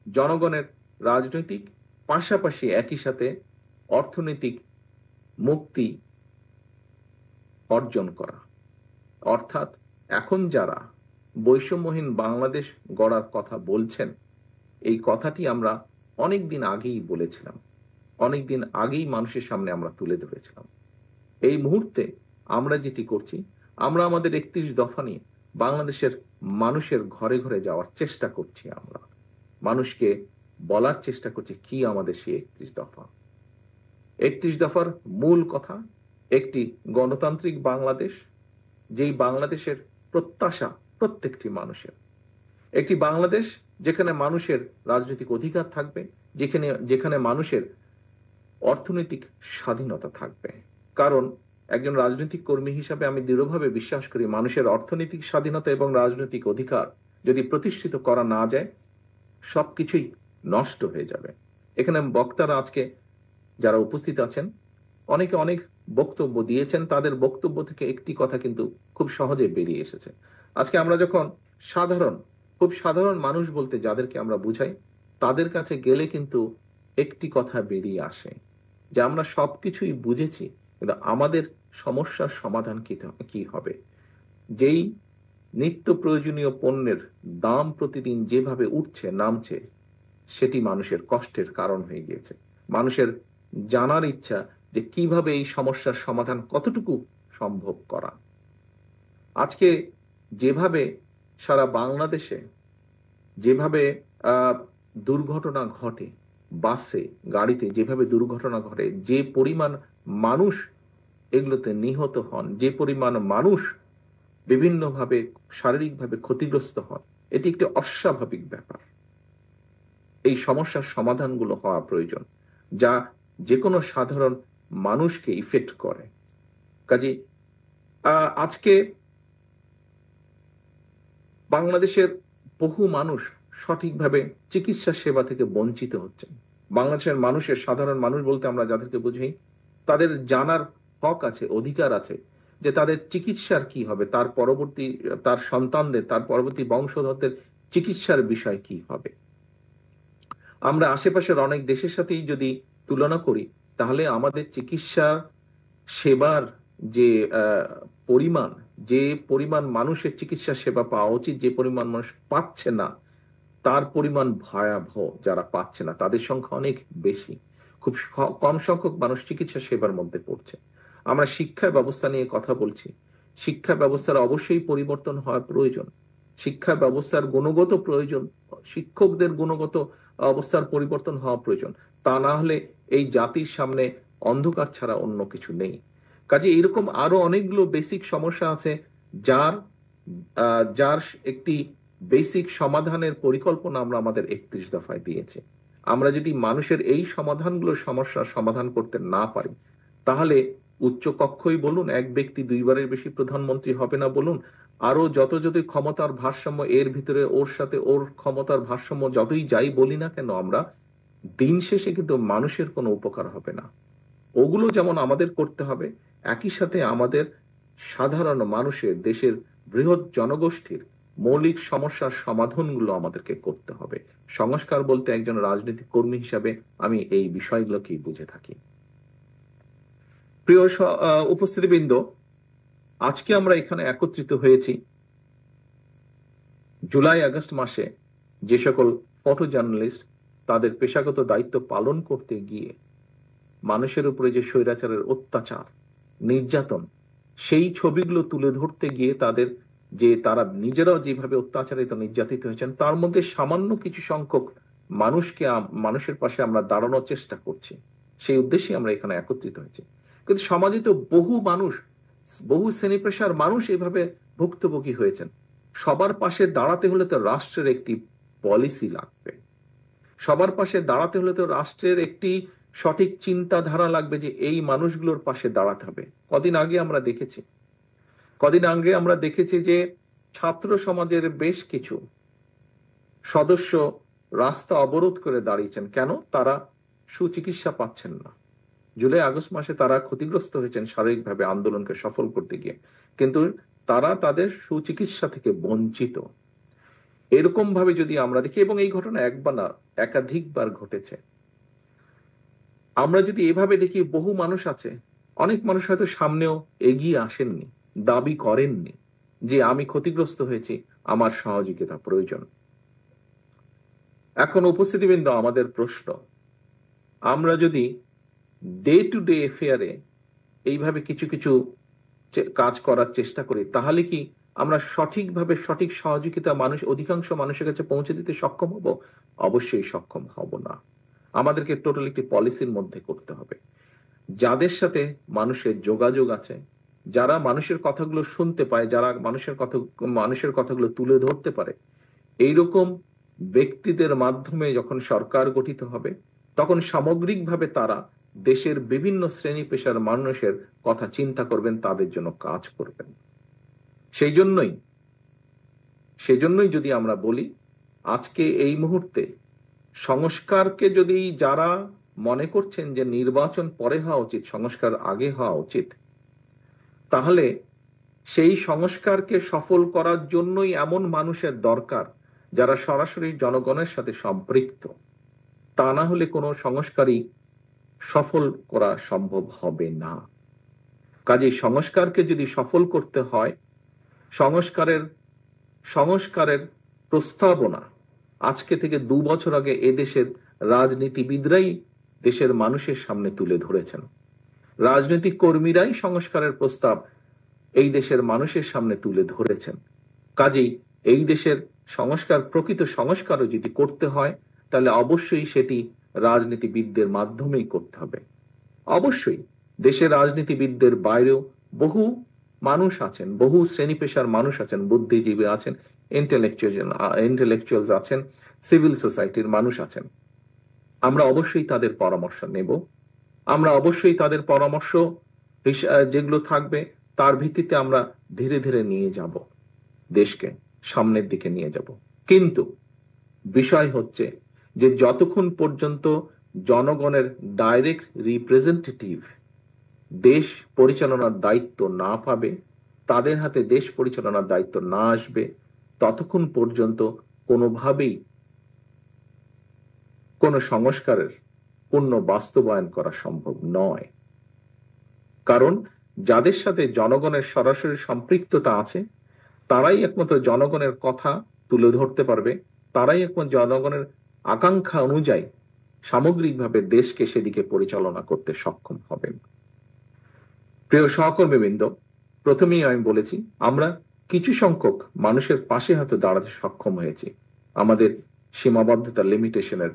Speaker 6: জনগণের রাজনৈতিক পাশাপাশি একই সাথে অর্থনৈতিক মুক্তি অর্জন করা। অর্থাৎ এখন যারা বৈষম্যহীন বাংলাদেশ গড়ার কথা বলছেন, এই কথাটি আমরা অনেকদিন আগেই বলেছিলাম, অনেকদিন আগেই মানুষের সামনে আমরা তুলে ধরেছিলাম। এই মুহূর্তে আমরা যেটি করছি, আমরা আমাদের 31 দফা নিয়ে বাংলাদেশের মানুষের ঘরে ঘরে যাওয়ার চেষ্টা করছি। আমরা মানুষকে বলার চেষ্টা করছি কি আমাদের সেই 31 দফা। 31 দফার মূল কথা একটি গণতান্ত্রিক বাংলাদেশ, যেই বাংলাদেশের প্রত্যাশা প্রত্যেকটি মানুষের, একটি বাংলাদেশ যেখানে মানুষের রাজনৈতিক অধিকার থাকবে, যেখানে মানুষের অর্থনৈতিক স্বাধীনতা থাকবে। কারণ একজন রাজনৈতিক কর্মী হিসাবে আমি দৃঢ়ভাবে বিশ্বাস করি, মানুষের অর্থনৈতিক স্বাধীনতা এবং রাজনৈতিক অধিকার যদি প্রতিষ্ঠিত করা না যায়, সবকিছুই নষ্ট হয়ে যাবে। এখানে বক্তারা আজকে যারা উপস্থিত আছেন, অনেকে অনেক বক্তব্য দিয়েছেন, তাদের বক্তব্য থেকে একটি কথা কিন্তু খুব সহজে বেরিয়ে এসেছে। আজকে আমরা যখন খুব সাধারণ মানুষ বলতে যাদেরকে আমরা বুঝাই, তাদের কাছে গেলে কিন্তু একটি কথা বেরিয়ে আসে যে আমরা সবকিছুই বুঝেছি, কিন্তু আমাদের সমস্যার সমাধান কি হবে? যেই নিত্য প্রয়োজনীয় পণ্যের দাম প্রতিদিন যেভাবে উঠছে নামছে, সেটি মানুষের কষ্টের কারণ হয়ে গিয়েছে। মানুষের জানার ইচ্ছা যে কিভাবে এই সমস্যার সমাধান কতটুকু সম্ভব করা। আজকে যেভাবে সারা বাংলাদেশে যেভাবে দুর্ঘটনা ঘটে, বাসে গাড়িতে যেভাবে দুর্ঘটনা ঘটে, যে পরিমাণ মানুষ এগুলোতে নিহত হন, যে পরিমাণ মানুষ বিভিন্নভাবে শারীরিকভাবে ক্ষতিগ্রস্ত হন, এটি একটি অস্বাভাবিক ব্যাপার। এই সমস্যার সমাধানগুলো হওয়া প্রয়োজন, যা যে কোনো সাধারণ মানুষকে ইফেক্ট করে। কাজে আজকে বাংলাদেশের বহু মানুষ সঠিকভাবে চিকিৎসা সেবা থেকে বঞ্চিত হচ্ছেন। বাংলাদেশের মানুষের, সাধারণ মানুষ বলতে আমরা যাদেরকে বুঝি, তাদের জানার হক আছে, অধিকার আছে যে তাদের চিকিৎসার কি হবে, তার পরবর্তী, তার সন্তানদের, তার পরবর্তী বংশধরদের চিকিৎসার বিষয় কি হবে। আমরা আশেপাশের অনেক দেশের সাথেই যদি তুলনা করি, তাহলে আমাদের চিকিৎসা সেবার যে পরিমাণ মানুষের চিকিৎসা সেবা পাওয়া উচিত, যে পরিমাণ মানুষ পাচ্ছে না, তার পরিমাণ ভয়াবহ। যারা পাচ্ছে না তাদের সংখ্যা অনেক বেশি, খুব কম সংখ্যক মানুষ চিকিৎসা সেবার মধ্যে পড়ছে। আমরা শিক্ষা ব্যবস্থা নিয়ে কথা বলছি, শিক্ষা ব্যবস্থার অবশ্যই পরিবর্তন হওয়া প্রয়োজন, শিক্ষা ব্যবস্থার গুণগত প্রয়োজন, শিক্ষকদের গুণগত অবস্থার পরিবর্তন হওয়া প্রয়োজন। তা না হলে এই জাতির সামনে অন্ধকার ছাড়া অন্য কিছু নেই। কাজে এরকম আরো অনেকগুলো বেসিক সমস্যা আছে যার একটি বেসিক সমাধানের পরিকল্পনা আমরা আমাদের 31 দফায় দিয়েছি। আমরা যদি মানুষের এই সমস্যার সমাধান করতে না পারি, তাহলে উচ্চ কক্ষই বলুন, এক ব্যক্তি 2 বারের বেশি প্রধানমন্ত্রী হবে না বলুন, আরো যত ক্ষমতার ভারসাম্য, এর ভিতরে ওর সাথে ওর ক্ষমতার ভারসাম্য যতই যাই বলি না কেন, আমরা দিন শেষে কিন্তু মানুষের কোনো উপকার হবে না। ওগুলো যেমন আমাদের করতে হবে, একই সাথে আমাদের সাধারণ মানুষের, দেশের বৃহৎ জনগোষ্ঠীর মৌলিক সমস্যার সমাধানগুলো আমাদেরকে করতে হবে। সংস্কার বলতে একজন রাজনৈতিক কর্মী হিসাবে আমি এই বিষয়গুলোকেই বুঝে থাকি। প্রিয় উপস্থিতিবৃন্দ, আজকে আমরা এখানে একত্রিত হয়েছি জুলাই আগস্ট মাসে যে সকল ফটো জার্নালিস্ট তাদের পেশাগত দায়িত্ব পালন করতে গিয়ে মানুষের উপরে যে স্বৈরাচারের অত্যাচার, নির্যাতন, সেই ছবিগুলো তুলে ধরতে গিয়ে তারা নিজেরাও যেভাবে অত্যাচারিত, নির্যাতিত হয়েছেন, তার মধ্যে সামান্য কিছু সংখ্যক মানুষের পাশে আমরা দাঁড়ানোর চেষ্টা করছি। সেই উদ্দেশ্যে আমরা এখানে একত্রিত হয়েছি। কিন্তু সমাজে তো বহু শ্রেণী পেশার মানুষ এভাবে ভুক্তভোগী হয়েছেন। সবার পাশে দাঁড়াতে হলে তো রাষ্ট্রের একটি পলিসি লাগবে, সবার পাশে দাঁড়াতে হলে তো রাষ্ট্রের একটি সঠিক চিন্তাধারা লাগবে যে এই মানুষগুলোর পাশে দাঁড়াতে হবে। কদিন আগে আমরা দেখেছি যে ছাত্র সমাজের বেশ কিছু সদস্য রাস্তা অবরোধ করে দাঁড়িয়েছেন। কেন? তারা সুচিকিৎসা পাচ্ছেন না। জুলাই আগস্ট মাসে তারা ক্ষতিগ্রস্ত হয়েছেন শারীরিকভাবে আন্দোলনকে সফল করতে গিয়ে, কিন্তু তারা তাদের সুচিকিৎসা থেকে বঞ্চিত। এরকম ভাবে যদি আমরা দেখি, এবং এই ঘটনা একবার না, একাধিকবার ঘটেছে, আমরা যদি এভাবে দেখি, বহু মানুষ আছে, অনেক মানুষ হয়তো সামনেও এগিয়ে আসেননি, দাবি করেননি যে আমি ক্ষতিগ্রস্ত হয়েছি, আমার সহযোগিতা প্রয়োজন। এখন উপস্থিতিবৃন্দ, আমাদের প্রশ্ন, আমরা যদি ডে টু ডে এফেয়ারে এইভাবে কিছু কিছু কাজ করার চেষ্টা করি, তাহলে কি আমরা সঠিকভাবে সঠিক সহযোগিতা অধিকাংশ মানুষের কাছে পৌঁছে দিতে সক্ষম হব? অবশ্যই সক্ষম হব না। আমাদেরকে টোটাল একটি পলিসির মধ্যে করতে হবে। যাদের সাথে মানুষের যোগাযোগ আছে, যারা মানুষের কথাগুলো শুনতে পায়, যারা মানুষের কথাগুলো তুলে ধরতে পারে, এইরকম ব্যক্তিদের মাধ্যমে যখন সরকার গঠিত হবে, তখন সামগ্রিকভাবে তারা দেশের বিভিন্ন শ্রেণী পেশার মানুষের কথা চিন্তা করবেন, তাদের জন্য কাজ করবেন। সেই জন্যই যদি আমরা বলি, আজকে এই মুহূর্তে সংস্কারকে যদি যারা মনে করছেন যে নির্বাচন পরে হওয়া উচিত, সংস্কার আগে হওয়া উচিত, তাহলে সেই সংস্কারকে সফল করার জন্যই এমন মানুষের দরকার যারা সরাসরি জনগণের সাথে সম্পৃক্ত। তা না হলে কোনো সংস্কারই সফল করা সম্ভব হবে না। কাজেই সংস্কারকে যদি সফল করতে হয়, সংস্কারের প্রস্তাবনা আজকে থেকে 2 বছর আগে এদেশের রাজনীতিবিদরাই দেশের মানুষের সামনে তুলে ধরেছেন। রাজনৈতিক কর্মীরাই সংস্কারের প্রস্তাব এই দেশের মানুষের সামনে তুলে ধরেছেন। কাজেই এই দেশের প্রকৃত সংস্কারও যদি করতে হয়, তাহলে অবশ্যই সেটি রাজনীতিবিদদের মাধ্যমেই করতে হবে। অবশ্যই দেশের রাজনীতিবিদদের বাইরেও বহু মানুষ আছেন, বহু শ্রেণী পেশার মানুষ আছেন, বুদ্ধিজীবী আছেন, ইন্টেলেকচুয়ালস আছেন, সিভিল সোসাইটির মানুষ আছেন। আমরা অবশ্যই তাদের পরামর্শ নেব আমরা অবশ্যই তাদের পরামর্শ যেগুলো থাকবে তার ভিত্তিতে আমরা ধীরে ধীরে নিয়ে যাব, দেশকে সামনের দিকে নিয়ে যাব। কিন্তু বিষয় হচ্ছে যে যতক্ষণ পর্যন্ত জনগণের ডাইরেক্ট রিপ্রেজেন্টেটিভ দেশ পরিচালনার দায়িত্ব না পাবে, তাদের হাতে দেশ পরিচালনার দায়িত্ব না আসবে, ততক্ষণ পর্যন্ত কোনোভাবেই কোনো সংস্কারের পূর্ণ বাস্তবায়ন করা সম্ভব নয়। কারণ যাদের সাথে জনগণের সরাসরি সম্পৃক্ততা আছে তারাই একমাত্র জনগণের কথা তুলে ধরতে পারবে, তারাই একমাত্র জনগণের আকাঙ্ক্ষা অনুযায়ী সামগ্রিকভাবে দেশকে সেদিকে পরিচালনা করতে সক্ষম হবেন। প্রিয় সহকর্মীবৃন্দ, প্রথমেই আমি বলেছি আমরা কিছু সংখ্যক মানুষের পাশে হয়তো দাঁড়াতে সক্ষম হয়েছি আমাদের সীমাবদ্ধতা লিমিটেশনের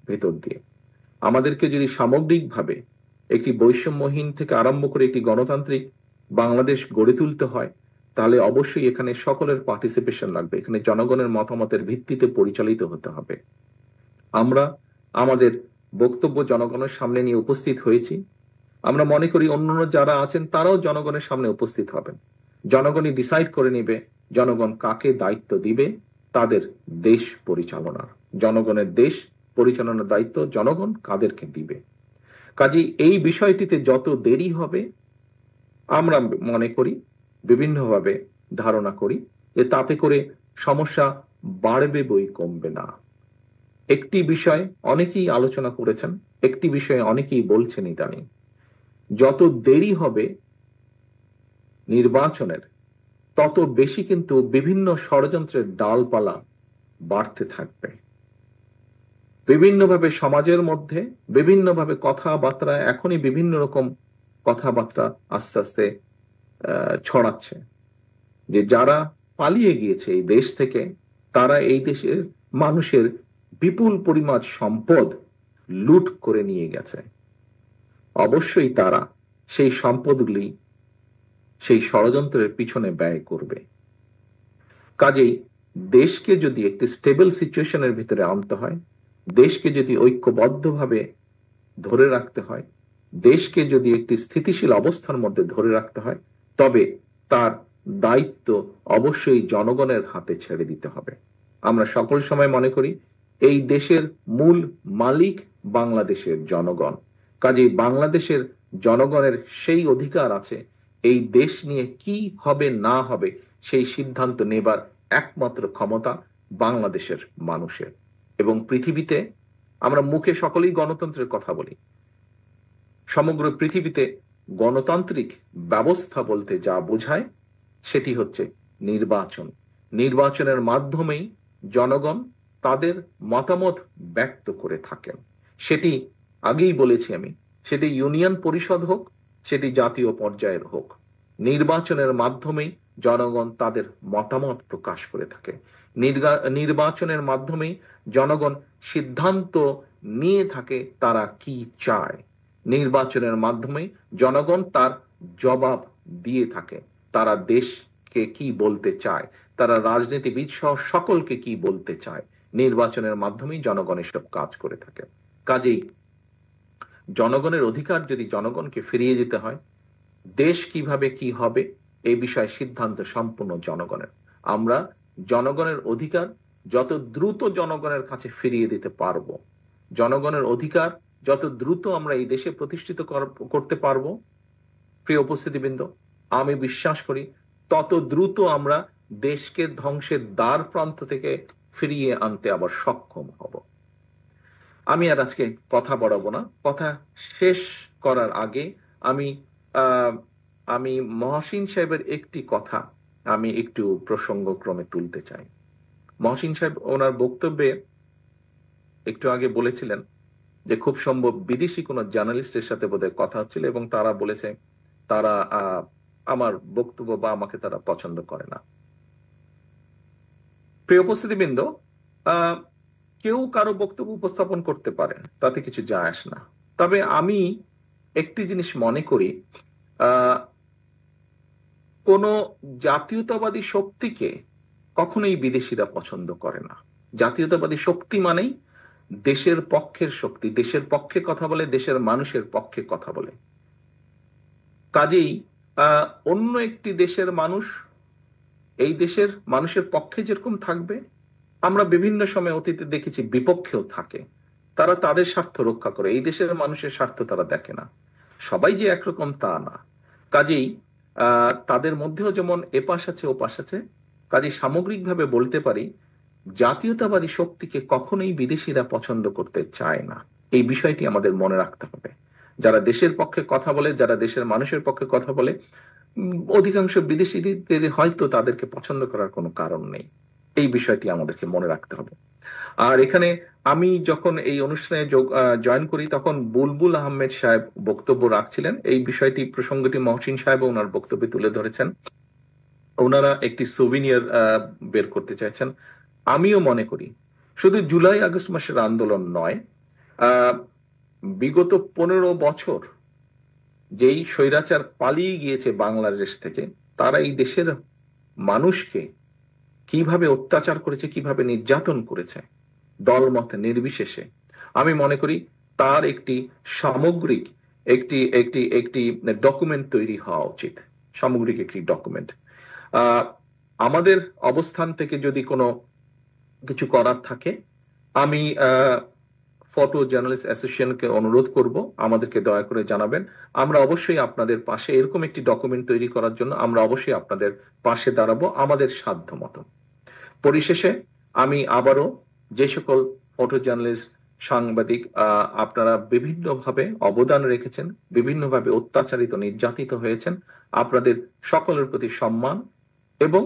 Speaker 6: ভেতর দিয়ে। আমাদেরকে যদি সামগ্রিকভাবে একটি বৈষম্যহীন থেকে আরম্ভ করে একটি গণতান্ত্রিক বাংলাদেশ গড়ে তুলতে হয়, তাহলে অবশ্যই এখানে সকলের পার্টিসিপেশন লাগবে, এখানে জনগণের মতামতের ভিত্তিতে পরিচালিত হতে হবে। আমরা আমাদের বক্তব্য জনগণের সামনে নিয়ে উপস্থিত হয়েছি। আমরা মনে করি অন্যান্য যারা আছেন তারাও জনগণের সামনে উপস্থিত হবেন। জনগণই ডিসাইড করে নেবে জনগণ কাকে দায়িত্ব দিবে তাদের দেশ পরিচালনার। জনগণের দেশ পরিচালনার দায়িত্ব জনগণ কাদেরকে দিবে। কাজেই এই বিষয়টিতে যত দেরি হবে, আমরা মনে করি বিভিন্নভাবে ধারণা করি যে তাতে করে সমস্যা বাড়বে বই কমবে না। একটি বিষয় অনেকেই আলোচনা করেছেন, একটি বিষয়ে অনেকেই বলছেন ইদানিং, যত দেরি হবে নির্বাচনের তত বেশি কিন্তু বিভিন্ন ষড়যন্ত্রের ডালপালা বাড়তে থাকবে। বিভিন্নভাবে সমাজের মধ্যে বিভিন্নভাবে কথাবার্তা, এখনই বিভিন্ন রকম কথাবার্তা আস্তে আস্তে ছড়াচ্ছে যে যারা পালিয়ে গিয়েছে এই দেশ থেকে, তারা এই দেশের মানুষের বিপুল পরিমাণ সম্পদ লুট করে নিয়ে গেছে। অবশ্যই তারা সেই সম্পদগুলি সেই ষড়যন্ত্রের পিছনে ব্যয় করবে। কাজেই দেশকে যদি একটি স্টেবল সিচুয়েশনের ভিতরে আনতে হয়, দেশকে যদি ঐক্যবদ্ধভাবে ধরে রাখতে হয়, দেশকে যদি একটি স্থিতিশীল অবস্থার মধ্যে ধরে রাখতে হয়, তবে তার দায়িত্ব অবশ্যই জনগণের হাতে ছেড়ে দিতে হবে। আমরা সকল সময় মনে করি এই দেশের মূল মালিক বাংলাদেশের জনগণ। কাজেই বাংলাদেশের জনগণের সেই অধিকার আছে এই দেশ নিয়ে কি হবে না হবে সেই সিদ্ধান্ত নেবার একমাত্র ক্ষমতা বাংলাদেশের মানুষের। এবং পৃথিবীতে আমরা মুখে সকলেই গণতন্ত্রের কথা বলি, সমগ্র পৃথিবীতে গণতান্ত্রিক ব্যবস্থা বলতে যা বোঝায় সেটি হচ্ছে নির্বাচন। নির্বাচনের মাধ্যমেই জনগণ তাদের মতামত ব্যক্ত করে থাকেন। সেটি আগেই বলেছি আমি, সেটি ইউনিয়ন পরিষদ হোক, সেটি জাতীয় পর্যায়ের হোক, নির্বাচনের মাধ্যমেই জনগণ তাদের মতামত প্রকাশ করে থাকে। নির্বাচনের মাধ্যমেই জনগণ সিদ্ধান্ত নিয়ে থাকে তারা কি চায়। নির্বাচনের মাধ্যমে জনগণ তার জবাব দিয়ে থাকে, তারা দেশকে কি বলতে চায়, তারা রাজনীতিবিদ সহ সকলকে কি বলতে চায়। নির্বাচনের মাধ্যমেই জনগণ এসব কাজ করে থাকে। কাজেই জনগণের অধিকার যদি জনগণকে ফিরিয়ে দিতে হয়, দেশ কিভাবে কি হবে এই বিষয়ে সিদ্ধান্ত সম্পূর্ণ জনগণের। আমরা জনগণের অধিকার যত দ্রুত জনগণের কাছে ফিরিয়ে দিতে পারবো, জনগণের অধিকার যত দ্রুত আমরা এই দেশে প্রতিষ্ঠিত করতে পারবো, প্রিয় উপস্থিতিবৃন্দ, আমি বিশ্বাস করি তত দ্রুত আমরা দেশকে ধ্বংসের দ্বার প্রান্ত থেকে ফিরিয়ে আনতে আবার সক্ষম হব। আমি আর আজকে কথা বাড়াবো না। কথা শেষ করার আগে আমি মহসিন সাহেবের একটি কথা আমি একটু প্রসঙ্গক্রমে তুলতে চাই। মহসিন সাহেব ওনার বক্তব্যে একটু আগে বলেছিলেন যে খুব সম্ভব বিদেশি কোন জার্নালিস্টের সাথে বোধহয় কথা হচ্ছিল এবং তারা বলেছে তারা আমার বক্তব্য বা আমাকে তারা পছন্দ করে না। প্রিয় উপস্থিতিবৃন্দ, কেউ কারো বক্তব্য উপস্থাপন করতে পারে, তাতে কিছু যায় আসে না। তবে আমি একটি জিনিস মনে করি, কোন জাতীয়তাবাদী শক্তিকে কখনোই বিদেশিরা পছন্দ করে না। জাতীয়তাবাদী শক্তি মানেই দেশের পক্ষের শক্তি, দেশের পক্ষে কথা বলে, দেশের মানুষের পক্ষে কথা বলে। কাজেই অন্য একটি দেশের মানুষ এই দেশের মানুষের পক্ষে যেরকম থাকবে, আমরা বিভিন্ন সময় অতীতে দেখেছি বিপক্ষেও থাকে। তারা তাদের স্বার্থ রক্ষা করে, এই দেশের মানুষের স্বার্থ তারা দেখে না। সবাই যে একরকম তা না। কাজেই তাদের মধ্যেও যেমন এপাশ আছে ওপাশ আছে। কাজেই সামগ্রিকভাবে বলতে পারি, জাতীয়তাবাদী শক্তিকে কখনোই বিদেশিরা পছন্দ করতে চায় না। এই বিষয়টি আমাদের মনে রাখতে হবে। যারা দেশের পক্ষে কথা বলে, যারা দেশের মানুষের পক্ষে কথা বলে, অধিকাংশ বিদেশিদের হয়তো তাদেরকে পছন্দ করার কোনো কারণ নেই। এই বিষয়টি আমাদেরকে মনে রাখতে হবে। আর এখানে আমি যখন এই অনুষ্ঠানে জয়েন করি, তখন বুলবুল আহমেদ সাহেব বক্তব্য রাখছিলেন। এই বিষয়টি, প্রসঙ্গটি মহসিন সাহেব ওনার বক্তব্যে তুলে ধরেছেন। ওনারা একটি সুভিনিয়ার বের করতে চাইছেন। আমিও মনে করি শুধু জুলাই আগস্ট মাসের আন্দোলন নয়, বিগত 15 বছর যেই স্বৈরাচার পালিয়ে গিয়েছে বাংলাদেশ থেকে, তারা এই দেশের মানুষকে কিভাবে অত্যাচার করেছে, কিভাবে নির্যাতন করেছে দলমত নির্বিশেষে, আমি মনে করি তার একটি সামগ্রিক একটি ডকুমেন্ট তৈরি হওয়া উচিত। সামগ্রিক একটি ডকুমেন্ট। আমাদের অবস্থান থেকে যদি কোনো কিছু করার থাকে, আমি ফটো জার্নালিস্ট অ্যাসোসিয়েশনকে অনুরোধ করব, আমাদেরকে দয়া করে জানাবেন। আমরা অবশ্যই আপনাদের পাশে, এরকম একটি ডকুমেন্ট তৈরি করার জন্য আমরা অবশ্যই আপনাদের পাশে দাঁড়াবো আমাদের সাধ্য মতো। পরিশেষে আমি আবারও যে সকল ফটো জার্নালিস্ট, সাংবাদিক আপনারা বিভিন্নভাবে অবদান রেখেছেন, বিভিন্নভাবে অত্যাচারিত নির্যাতিত হয়েছেন, আপনাদের সকলের প্রতি সম্মান এবং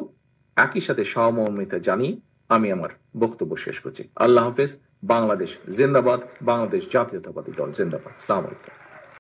Speaker 6: একই সাথে সহমর্মিতা জানিয়ে আমি আমার বক্তব্য শেষ করছি। আল্লাহ হাফেজ। বাংলাদেশ জিন্দাবাদ। বাংলাদেশ জাতীয়তাবাদী দল জিন্দাবাদ। আসসালামু আলাইকুম।